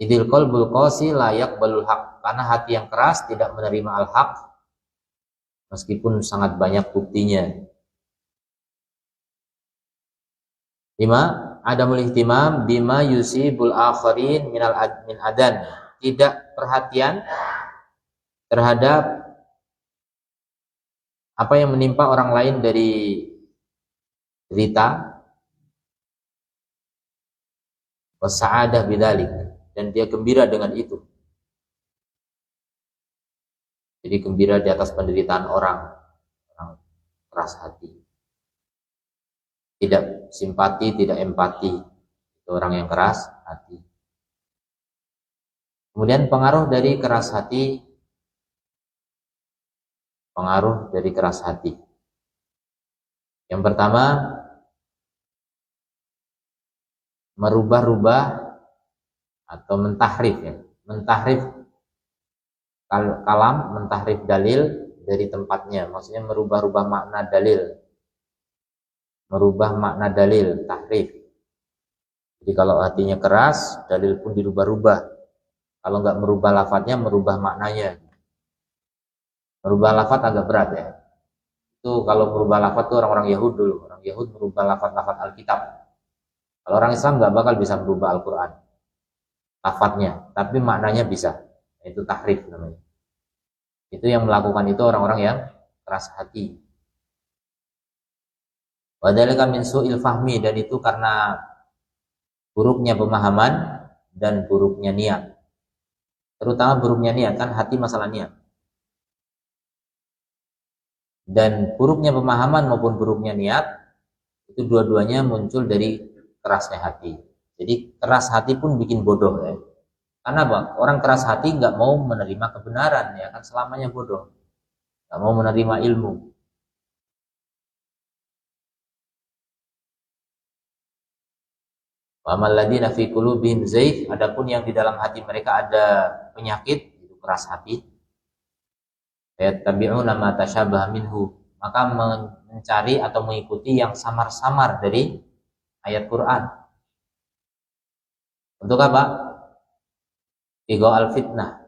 Idil qalbul qasi layak balul haq, karena hati yang keras tidak menerima al-haq meskipun sangat banyak buktinya. 5. Adamul ihtimam bima yusibul akharin min adan. Tidak perhatian terhadap apa yang menimpa orang lain dari derita, wasa'adah bidzalik, dan dia gembira dengan itu. Jadi gembira di atas penderitaan orang keras hati. Tidak simpati, tidak empati. Itu orang yang keras hati. Kemudian pengaruh dari keras hati. Pengaruh dari keras hati. Yang pertama, merubah-rubah atau mentahrif ya. Mentahrif kalam, mentahrif dalil dari tempatnya. Maksudnya merubah-rubah makna dalil. Merubah makna dalil, tahrif. Jadi kalau hatinya keras, dalil pun dirubah-rubah. Kalau nggak merubah lafadznya, merubah maknanya. Merubah lafadz agak berat ya. Itu kalau merubah lafadz itu orang-orang Yahud dulu. Orang Yahud merubah lafadz-lafadz Alkitab. Kalau orang Islam nggak bakal bisa merubah Al-Quran. Lafadznya, tapi maknanya bisa. Itu tahrif namanya. Itu yang melakukan itu orang-orang yang keras hati. Wadhalika min su'il fahmi, dan itu karena buruknya pemahaman dan buruknya niat. Terutama buruknya niat, kan hati masalah niat. Dan buruknya pemahaman maupun buruknya niat itu dua-duanya muncul dari kerasnya hati. Jadi keras hati pun bikin bodoh ya. Karena apa? Orang keras hati nggak mau menerima kebenaran ya kan, selamanya bodoh. Nggak mau menerima ilmu. Wa amal ladzina fi qulubihim zaigh, adapun yang di dalam hati mereka ada penyakit, itu keras hati. Yattabi'una ma tasyabaha minhu, maka mencari atau mengikuti yang samar-samar dari ayat Quran. Untuk apa? Al fitnah,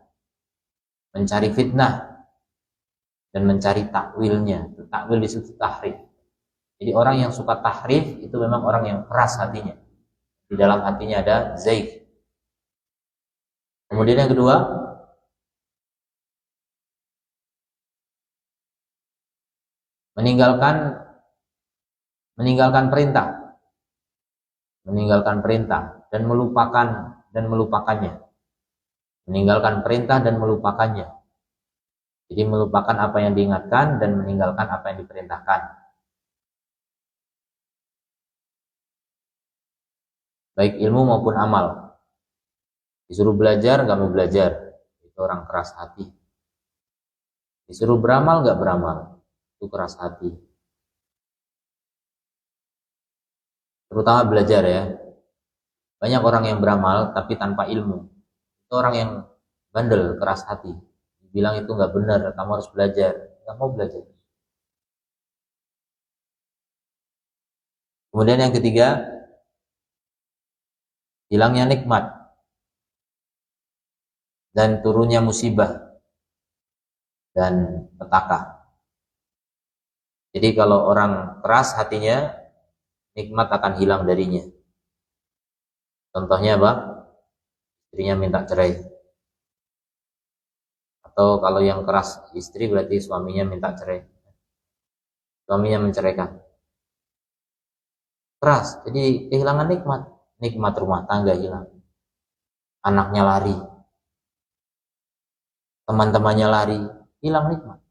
mencari fitnah dan mencari takwilnya. Takwil di situ tahrif. Jadi orang yang suka tahrif itu memang orang yang keras hatinya. Di dalam hatinya ada zaigh. Kemudian yang kedua, meninggalkan perintah dan melupakannya. Meninggalkan perintah dan melupakannya. Jadi melupakan apa yang diingatkan dan meninggalkan apa yang diperintahkan. Baik ilmu maupun amal. Disuruh belajar nggak mau belajar, itu orang keras hati. Disuruh beramal nggak beramal, itu keras hati. Terutama belajar ya. Banyak orang yang beramal tapi tanpa ilmu. Itu orang yang bandel, keras hati. Bilang itu nggak benar, kamu harus belajar. Nggak mau belajar. Kemudian yang ketiga, hilangnya nikmat dan turunnya musibah dan petaka. Jadi kalau orang keras hatinya, nikmat akan hilang darinya. Contohnya apa? Istrinya minta cerai. Atau kalau yang keras istri berarti suaminya minta cerai. Suaminya menceraikan. Keras, jadi kehilangan nikmat. Nikmat rumah tangga hilang. Anaknya lari. Teman-temannya lari. Hilang nikmat.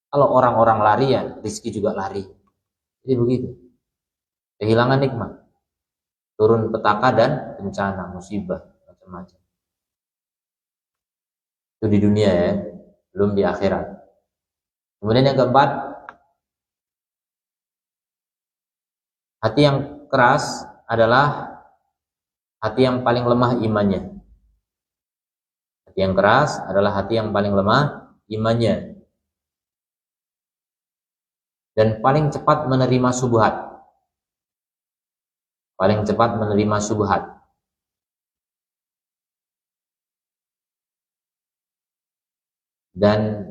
Kalau orang-orang lari ya rezeki juga lari. Jadi begitu. Kehilangan nikmat. Turun petaka dan bencana, musibah, macam-macam. Itu di dunia ya, belum di akhirat. Kemudian yang keempat, hati yang keras adalah hati yang paling lemah imannya. Hati yang keras adalah hati yang paling lemah imannya. Dan paling cepat menerima syubhat. Paling cepat menerima syubhat. Dan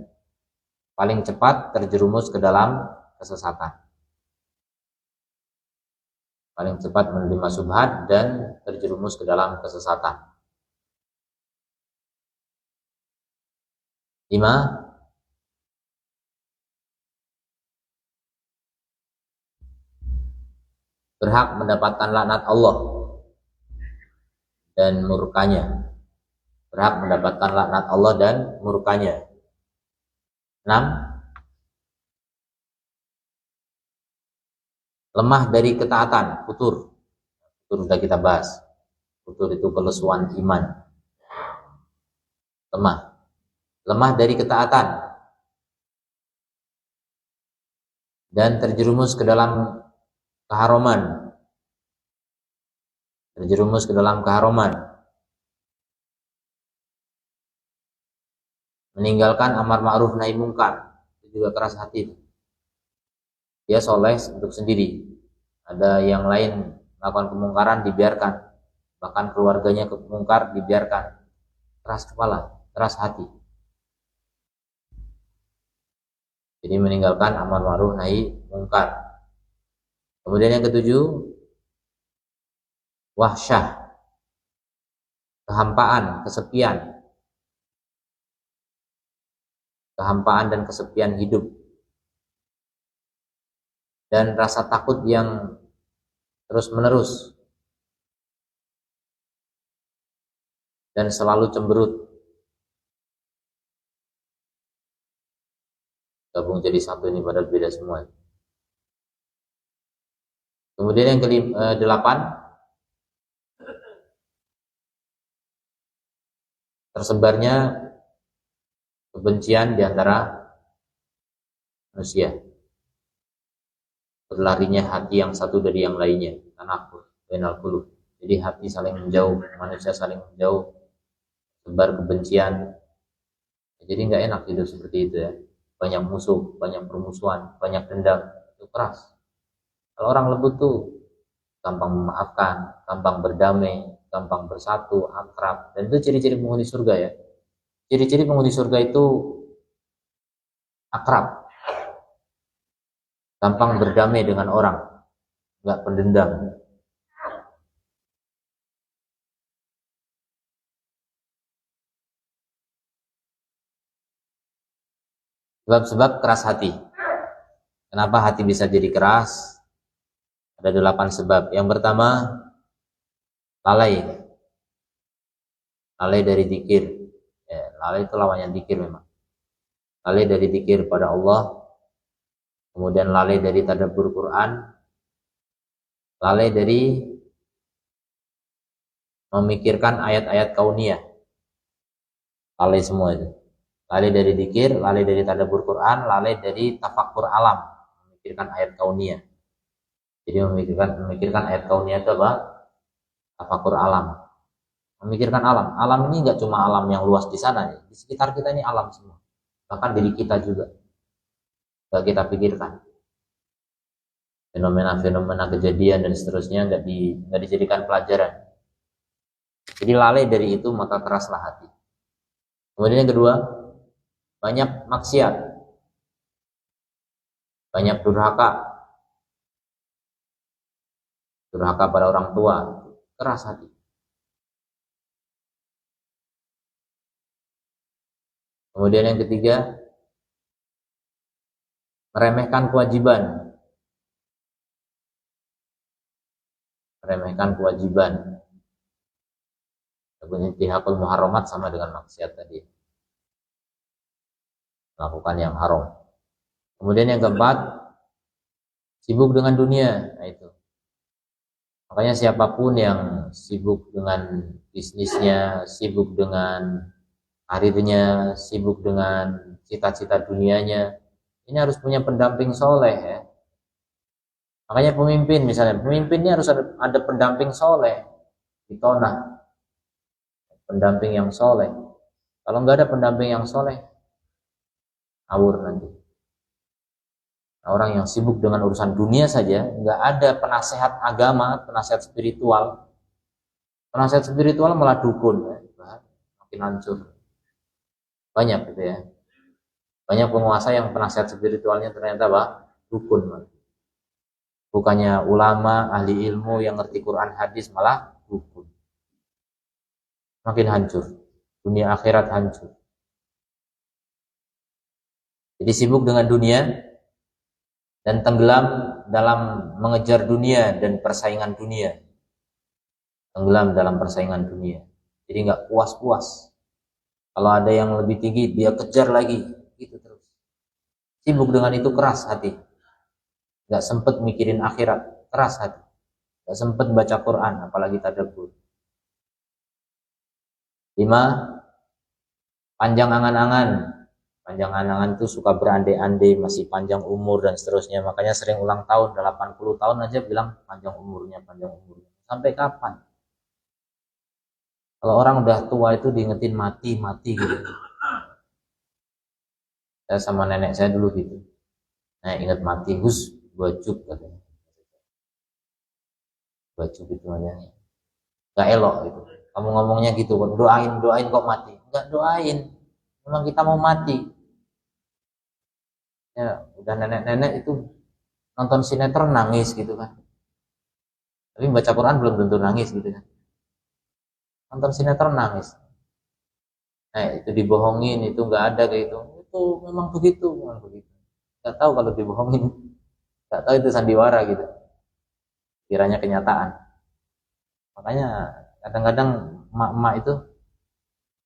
paling cepat terjerumus ke dalam kesesatan. paling cepat menerima syubhat dan terjerumus ke dalam kesesatan. 5. Berhak mendapatkan laknat Allah dan murkanya. Berhak mendapatkan laknat Allah dan murkanya. 6. Lemah dari ketaatan, futur. Futur sudah kita bahas. Futur itu kelesuan iman. Lemah. Lemah dari ketaatan. Dan terjerumus ke dalam keharuman. Terjerumus ke dalam keharuman. Meninggalkan amar ma'ruf nahi mungkar. Itu juga keras hati. Dia soleh untuk sendiri. Ada yang lain melakukan kemungkaran dibiarkan. Bahkan keluarganya kemungkar dibiarkan. Keras kepala, keras hati. Jadi meninggalkan amar ma'ruf nahi mungkar. Kemudian yang ketujuh, wahsyah, kehampaan, kesepian. Kehampaan dan kesepian hidup. Dan rasa takut yang terus-menerus. Dan selalu cemberut. Gabung jadi satu ini padahal beda semua. Kemudian yang ke-8, tersebarnya kebencian di antara manusia. Berlarinya hati yang satu dari yang lainnya. Tanakur, bainal qulub. Jadi hati saling menjauh, manusia saling menjauh, sebar kebencian. Jadi nggak enak hidup seperti itu ya. Banyak musuh, banyak permusuhan, banyak dendam, itu keras. Kalau orang lembut tuh gampang memaafkan, gampang berdamai, gampang bersatu, akrab. Dan itu ciri-ciri penghuni surga ya. Ciri-ciri penghuni surga itu akrab, gampang berdamai dengan orang, nggak pendendam. Sebab-sebab keras hati. Kenapa hati bisa jadi keras? Ada 8 sebab. Yang pertama, lalai. Lalai dari zikir. Ya, lalai itu lawannya zikir memang. Lalai dari zikir pada Allah. Kemudian lalai dari tadabbur Quran. Lalai dari memikirkan ayat-ayat kauniyah. Lalai semua itu. Lalai dari zikir, lalai dari tadabbur Quran, lalai dari tafakkur alam, memikirkan ayat kauniyah. Jadi memikirkan ayat kauniyah itu apa? Tafakkur alam. Memikirkan alam. Alam ini nggak cuma alam yang luas di sana ya. Di sekitar kita ini alam semua. Bahkan diri kita juga. Nggak kita pikirkan. Fenomena-fenomena kejadian dan seterusnya nggak dijadikan pelajaran. Jadi lalai dari itu maka keraslah hati. Kemudian yang kedua, banyak maksiat, banyak durhaka pada orang tua, keras hati. Kemudian yang ketiga, meremehkan kewajiban, Intihakul muharramat sama dengan maksiat tadi, melakukan yang haram. Kemudian yang keempat, sibuk dengan dunia. Nah itu. Makanya siapapun yang sibuk dengan bisnisnya, sibuk dengan karirnya, sibuk dengan cita-cita dunianya, ini harus punya pendamping soleh ya. Makanya pemimpin ini harus ada pendamping soleh, ditonah, pendamping yang soleh. Kalau nggak ada pendamping yang soleh, ngawur nanti. Orang yang sibuk dengan urusan dunia saja, nggak ada penasehat agama, penasehat spiritual malah dukun, ya. Makin hancur. Banyak gitu ya. Banyak penguasa yang penasehat spiritualnya ternyata apa? Dukun. Bukannya ulama, ahli ilmu yang ngerti Quran hadis, malah dukun. Makin hancur. Dunia akhirat hancur. Jadi sibuk dengan dunia dan tenggelam dalam mengejar dunia dan persaingan dunia. Tenggelam dalam persaingan dunia. Jadi nggak puas-puas. Kalau ada yang lebih tinggi, dia kejar lagi. Gitu terus. Sibuk dengan itu, keras hati. Nggak sempet mikirin akhirat, keras hati. Nggak sempet baca Quran, apalagi tadabbur. 5. Panjang angan-angan. Panjang angan-angan itu suka berandai-andai, masih panjang umur dan seterusnya. Makanya sering ulang tahun, 80 tahun aja bilang panjang umurnya, panjang umurnya. Sampai kapan? Kalau orang udah tua itu diingetin mati gitu. Saya sama nenek saya dulu gitu. Nah, ingat mati, Gus, bajuk katanya. Bajuk itu namanya. Gak elok gitu. Kamu ngomongnya gitu, doain kok mati. Enggak doain. Memang kita mau mati. Ya, udah nenek-nenek itu nonton sinetron nangis gitu kan. Tapi baca Quran belum tentu nangis gitu kan. Nonton sinetron nangis. Nah, itu dibohongin, itu nggak ada kayak itu. Itu memang begitu, memang begitu. Nggak tahu kalau dibohongin. Nggak tahu itu sandiwara gitu. Kiranya kenyataan. Makanya kadang-kadang emak-emak itu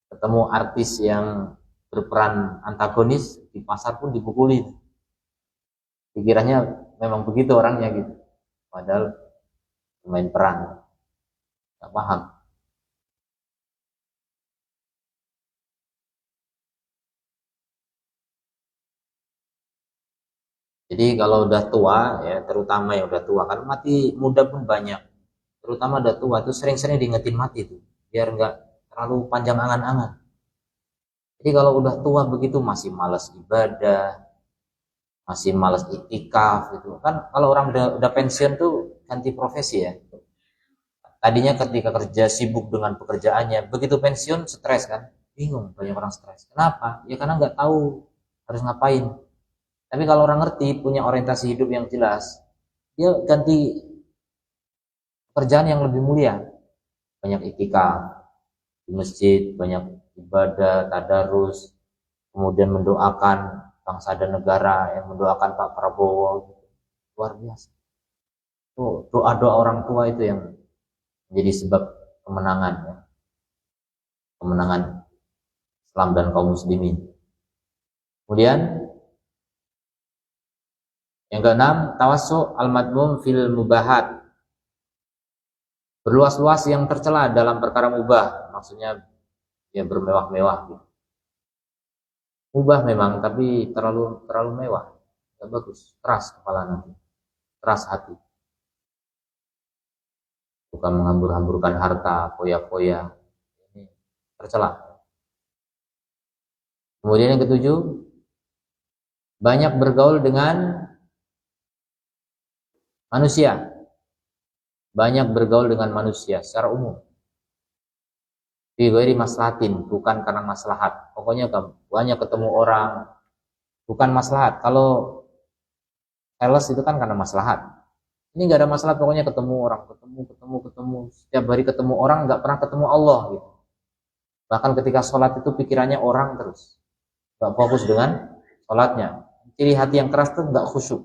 ketemu artis yang berperan antagonis di pasar pun dipukuli. Pikirannya memang begitu orangnya gitu. Padahal main peran. Nggak paham. Jadi kalau udah tua ya, terutama yang udah tua, kan mati muda pun banyak. Terutama udah tua tuh sering-sering diingetin mati tuh, biar nggak terlalu panjang angan-angan. Jadi kalau udah tua begitu masih malas ibadah, masih malas iktikaf gitu. Kan kalau orang udah pensiun tuh ganti profesi ya. Tadinya ketika kerja sibuk dengan pekerjaannya, begitu pensiun stres kan? Bingung, banyak orang stres. Kenapa? Ya karena nggak tahu harus ngapain. Tapi kalau orang ngerti, punya orientasi hidup yang jelas, dia ganti pekerjaan yang lebih mulia. Banyak iktikaf di masjid, banyak ibadah, tadarus, kemudian mendoakan bangsa dan negara, yang mendoakan Pak Prabowo. Luar biasa. Tuh, doa-doa orang tua itu yang menjadi sebab kemenangan, ya. Kemenangan Islam dan kaum muslimin. Kemudian yang keenam, tawassu al-madmum fil mubahat. Berluas-luas yang tercela dalam perkara mubah, maksudnya ya bermewah-mewah gitu. Mubah memang, tapi terlalu mewah, nggak bagus, keras kepala nanti, keras hati. Bukan menghambur-hamburkan harta, foya-foya, ini tercela. Kemudian yang ketujuh, banyak bergaul dengan manusia, banyak bergaul dengan manusia secara umum. Fi ghairi maslahatin, bukan karena maslahat. Pokoknya banyak ketemu orang, bukan maslahat. Kalau sales itu kan karena maslahat. Ini nggak ada masalah, pokoknya ketemu orang, ketemu. Setiap hari ketemu orang, nggak pernah ketemu Allah gitu. Bahkan ketika sholat itu pikirannya orang terus, nggak fokus dengan sholatnya. Ciri hati yang keras tuh nggak khusyuk,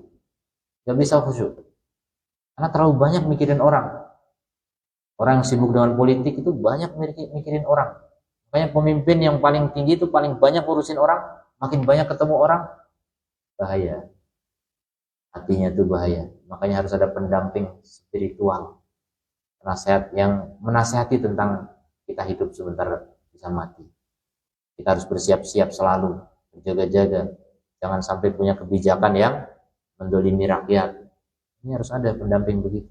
nggak bisa khusyuk, karena terlalu banyak mikirin orang. Orang yang sibuk dengan politik itu banyak mikirin orang. Makanya pemimpin yang paling tinggi itu paling banyak urusin orang, makin banyak ketemu orang, bahaya. Hatinya itu bahaya. Makanya harus ada pendamping spiritual, nasihat yang menasihati tentang kita hidup sebentar bisa mati. Kita harus bersiap-siap selalu, berjaga-jaga. Jangan sampai punya kebijakan yang mendolimi rakyat. Ini harus ada pendamping begitu.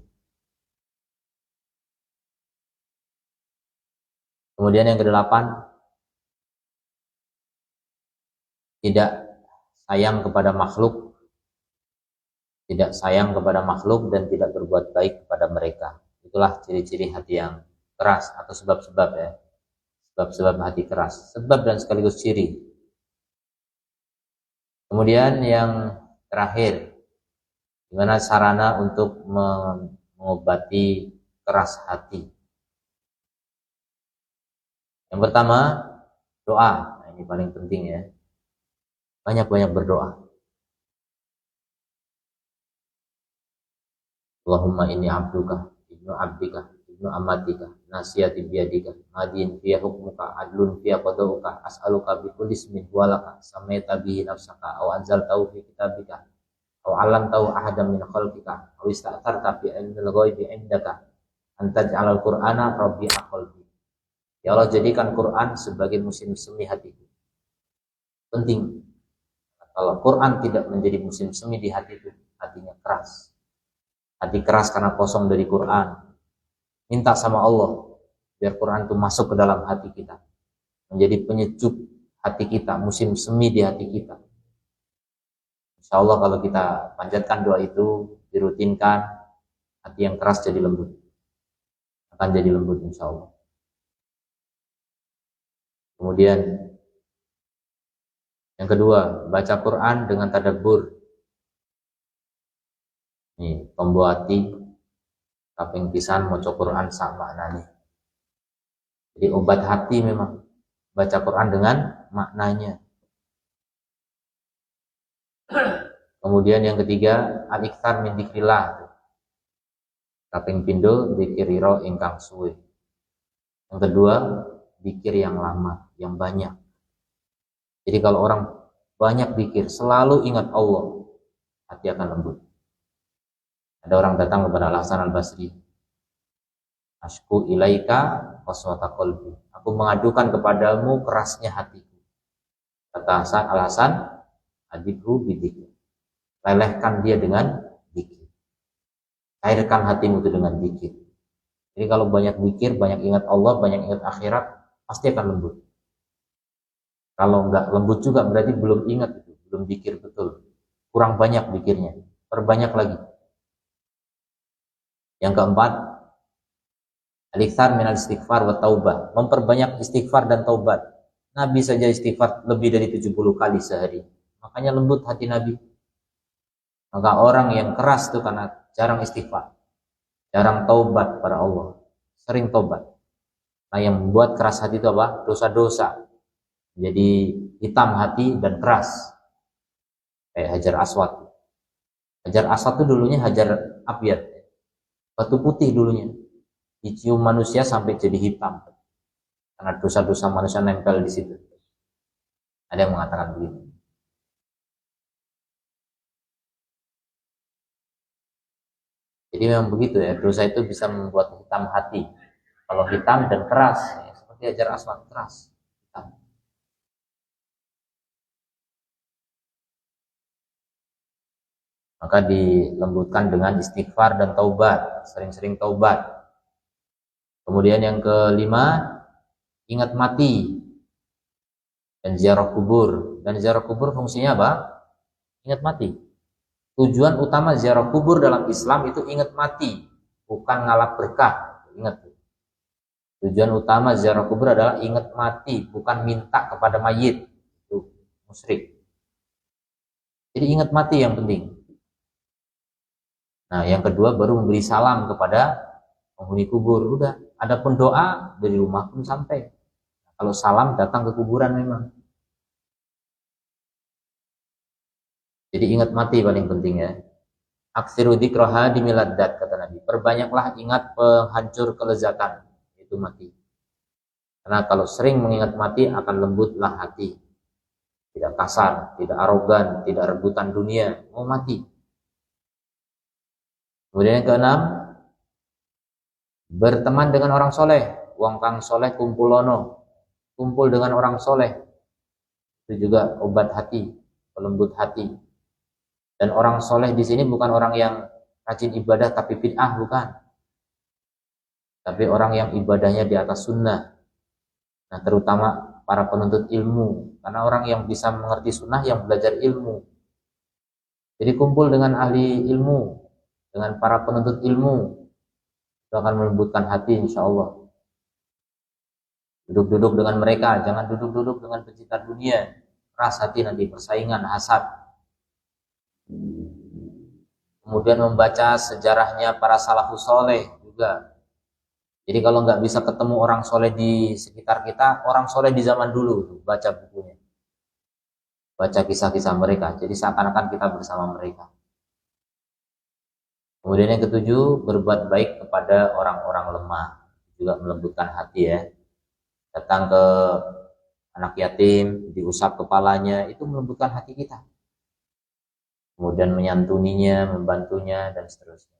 Kemudian yang kedelapan, tidak sayang kepada makhluk, tidak sayang kepada makhluk dan tidak berbuat baik kepada mereka. Itulah ciri-ciri hati yang keras atau sebab-sebab ya. Sebab-sebab hati keras, sebab dan sekaligus ciri. Kemudian yang terakhir, Gimana sarana untuk mengobati keras hati? Yang pertama, doa. Nah, ini paling penting ya. Banyak-banyak berdoa. Allahumma inni abduka, ibnu abdika, ibnu amatika, nasiyati biyadika, madin fiya hukmuka, adlun fiya qadauka, as'aluka bi kulli ismin walaka, samaita bihi nafsaka, aw anzaltahu fi kitabika, aw 'allamtahu ahadan min khalqika, aw ista'tarta fi ilmil ghaibi 'indaka, antaj'alal qur'ana rabi'a qalbi. Ya Allah, jadikan Quran sebagai musim semi hatiku. Penting. Kalau Quran tidak menjadi musim semi di hati itu, hatinya keras. Hati keras karena kosong dari Quran. Minta sama Allah biar Quran itu masuk ke dalam hati kita, menjadi penyejuk hati kita, musim semi di hati kita. Insya Allah kalau kita panjatkan doa itu, dirutinkan, hati yang keras jadi lembut, akan jadi lembut insya Allah. Kemudian yang kedua, baca Quran dengan tadabbur. Nih, pembuati kaping pisan maca Quran sak maknanya. Jadi obat hati memang baca Quran dengan maknanya. Kemudian yang ketiga, al-iktsar min dzikrillah. Kaping pindho dzikiriro ingkang suwe. Yang kedua, dzikir yang lama, yang banyak. Jadi kalau orang banyak dzikir, selalu ingat Allah, hati akan lembut. Ada orang datang kepada Al-Hasan Al-Basri. Ashku ilaika qaswata qalbi. Aku mengadukan kepadamu kerasnya hatiku. Kata Al-Hasan, adibhu bidzikr. Lelehkan dia dengan dzikir. Cairkan hatimu itu dengan dzikir. Jadi kalau banyak dzikir, banyak ingat Allah, banyak ingat akhirat, pasti akan lembut. Kalau enggak lembut juga berarti belum ingat itu, belum dzikir betul. Kurang banyak dzikirnya. Perbanyak lagi. Yang keempat, al-iktsar minal istighfar wa taubah, memperbanyak istighfar dan taubat. Nabi saja istighfar lebih dari 70 kali sehari. Makanya lembut hati Nabi. Maka orang yang keras itu karena jarang istighfar, jarang taubat pada Allah, sering taubat. Nah, yang membuat keras hati itu apa? Dosa-dosa. Jadi hitam hati dan keras. Kayak Hajar Aswad. Hajar Aswad itu dulunya Hajar Abyad, batu putih dulunya, dicium manusia sampai jadi hitam karena dosa-dosa manusia nempel di situ. Ada yang mengatakan begitu. Jadi memang begitu ya, dosa itu bisa membuat hitam hati. Kalau hitam dan keras, ya, seperti Hajar Aswad, keras, hitam. Maka dilembutkan dengan istighfar dan taubat, sering-sering taubat. Kemudian yang kelima, ingat mati dan ziarah kubur. Dan ziarah kubur fungsinya apa? Ingat mati. Tujuan utama ziarah kubur dalam Islam itu ingat mati, bukan ngalap berkah. Ingat. Tujuan utama ziarah kubur adalah ingat mati, bukan minta kepada mayit. Itu musyrik. Jadi ingat mati yang penting. Nah, yang kedua baru memberi salam kepada penghuni kubur. Udah, adapun doa dari rumah pun sampai. Kalau salam datang ke kuburan memang. Jadi ingat mati paling penting ya. Aksiru dzikra hadimil ladzat, kata Nabi. Perbanyaklah ingat penghancur kelezatan, itu mati. Karena kalau sering mengingat mati akan lembutlah hati. Tidak kasar, tidak arogan, tidak rebutan dunia, mau mati. Kemudian yang keenam, berteman dengan orang soleh. Wong kang soleh kumpulono. Kumpul dengan orang soleh. Itu juga obat hati, pelembut hati. Dan orang soleh di sini bukan orang yang rajin ibadah tapi bid'ah, bukan. Tapi orang yang ibadahnya di atas sunnah. Nah, terutama para penuntut ilmu. Karena orang yang bisa mengerti sunnah yang belajar ilmu. Jadi kumpul dengan ahli ilmu, dengan para penuntut ilmu, itu akan melembutkan hati insya Allah. Duduk-duduk dengan mereka, jangan duduk-duduk dengan pecinta dunia. Keras hati nanti, persaingan, hasad. kemudian membaca sejarahnya para salafus soleh juga. Jadi kalau nggak bisa ketemu orang soleh di sekitar kita, orang soleh di zaman dulu, baca bukunya, baca kisah-kisah mereka. Jadi seakan-akan kita bersama mereka. Kemudian yang ketujuh, berbuat baik kepada orang-orang lemah, juga melembutkan hati ya. Datang ke anak yatim, diusap kepalanya, itu melembutkan hati kita. Kemudian menyantuninya, membantunya, dan seterusnya.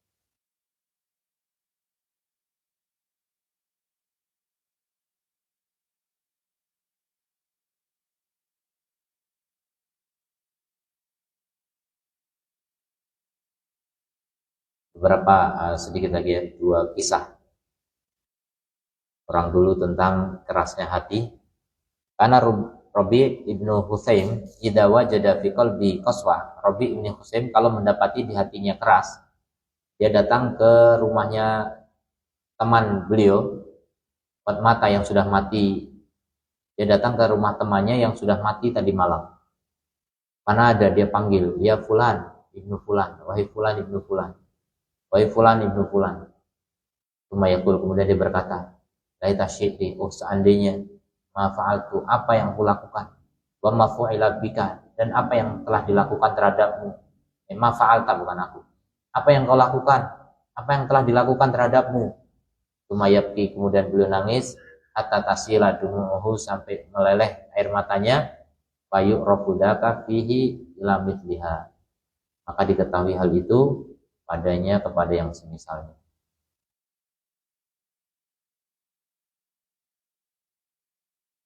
Beberapa sedikit lagi ya, dua kisah orang dulu tentang kerasnya hati. Karena Rabi ibnu Husaim idza wajada fi qalbi qaswa, Rabi ibnu Husaim kalau mendapati di hatinya keras, dia datang ke rumahnya teman beliau, mata yang sudah mati. Dia datang ke rumah temannya yang sudah mati tadi malam. Mana ada, dia panggil, ya fulan ibnu fulan, wahai fulan ibnu fulan, wahai fulan ibnu fulan. Sumayakul, kemudian dia berkata, laita syi'ri, oh seandainya, ma fa'altu, apa yang aku lakukan, wa ma fu'ila bika, dan apa yang telah dilakukan terhadapmu. Ma fa'alta, bukan aku. Apa yang kau lakukan, apa yang telah dilakukan terhadapmu. Sumayabki, kemudian beliau nangis, hatta tasila dumu'uhu, sampai meleleh air matanya, fayuk rafudaka fihi ila mithliha. Maka diketahui hal itu padanya kepada yang semisalnya.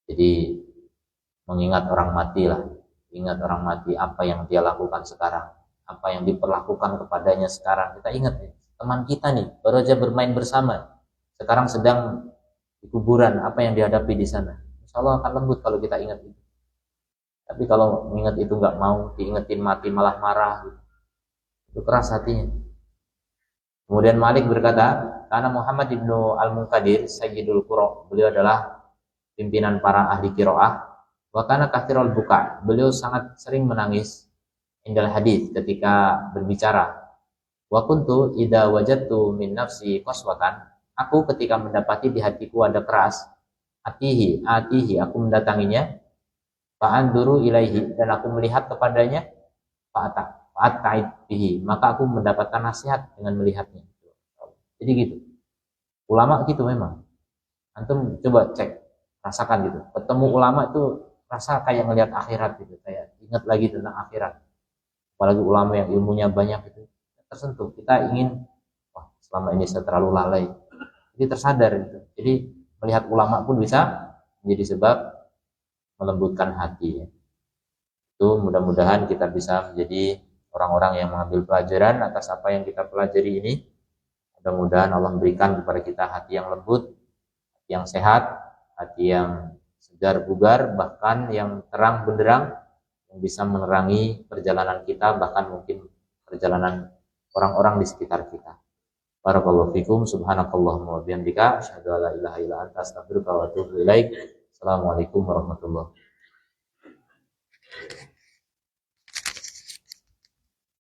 Jadi mengingat orang mati lah, ingat orang mati, apa yang dia lakukan sekarang, apa yang diperlakukan kepadanya sekarang. Kita ingat nih, teman kita nih baru aja bermain bersama, sekarang sedang di kuburan, apa yang dihadapi di sana. Insya Allah akan lembut kalau kita ingat itu. Tapi kalau mengingat itu nggak mau, diingetin mati malah marah, itu keras hatinya. Kemudian Malik berkata, karena Muhammad ibnu Al-Munkadir Sayyidul Qura, beliau adalah pimpinan para ahli qiraah. Wa kana katsirul buka, beliau sangat sering menangis indal hadis ketika berbicara. Wa kuntu idza wajadtu min nafsi qaswatan, aku ketika mendapati di hatiku ada keras, atihi aku mendatanginya, fa anduru ilaihi, dan aku melihat kepadanya, fa'ata'id bihi, maka aku mendapatkan nasihat dengan melihatnya. Jadi gitu. Ulama gitu memang. Antum coba cek, rasakan gitu. Ketemu ulama itu rasa kayak ngelihat akhirat gitu, kayak ingat lagi tentang akhirat. Apalagi ulama yang ilmunya banyak itu tersentuh. Kita ingin, wah selama ini saya terlalu lalai. Jadi tersadar gitu. Jadi melihat ulama pun bisa menjadi sebab melembutkan hati. Itu mudah-mudahan kita bisa menjadi orang-orang yang mengambil pelajaran atas apa yang kita pelajari ini. Mudah-mudahan Allah memberikan kepada kita hati yang lembut, hati yang sehat, hati yang segar bugar, bahkan yang terang benderang, yang bisa menerangi perjalanan kita, bahkan mungkin perjalanan orang-orang di sekitar kita. Barakallahu fikum, subhanakallahumma wa bihamdika, asyhadu an la ilaha illa anta, astaghfiruka wa atubu ilaik. Assalamualaikum warahmatullahi wabarakatuh.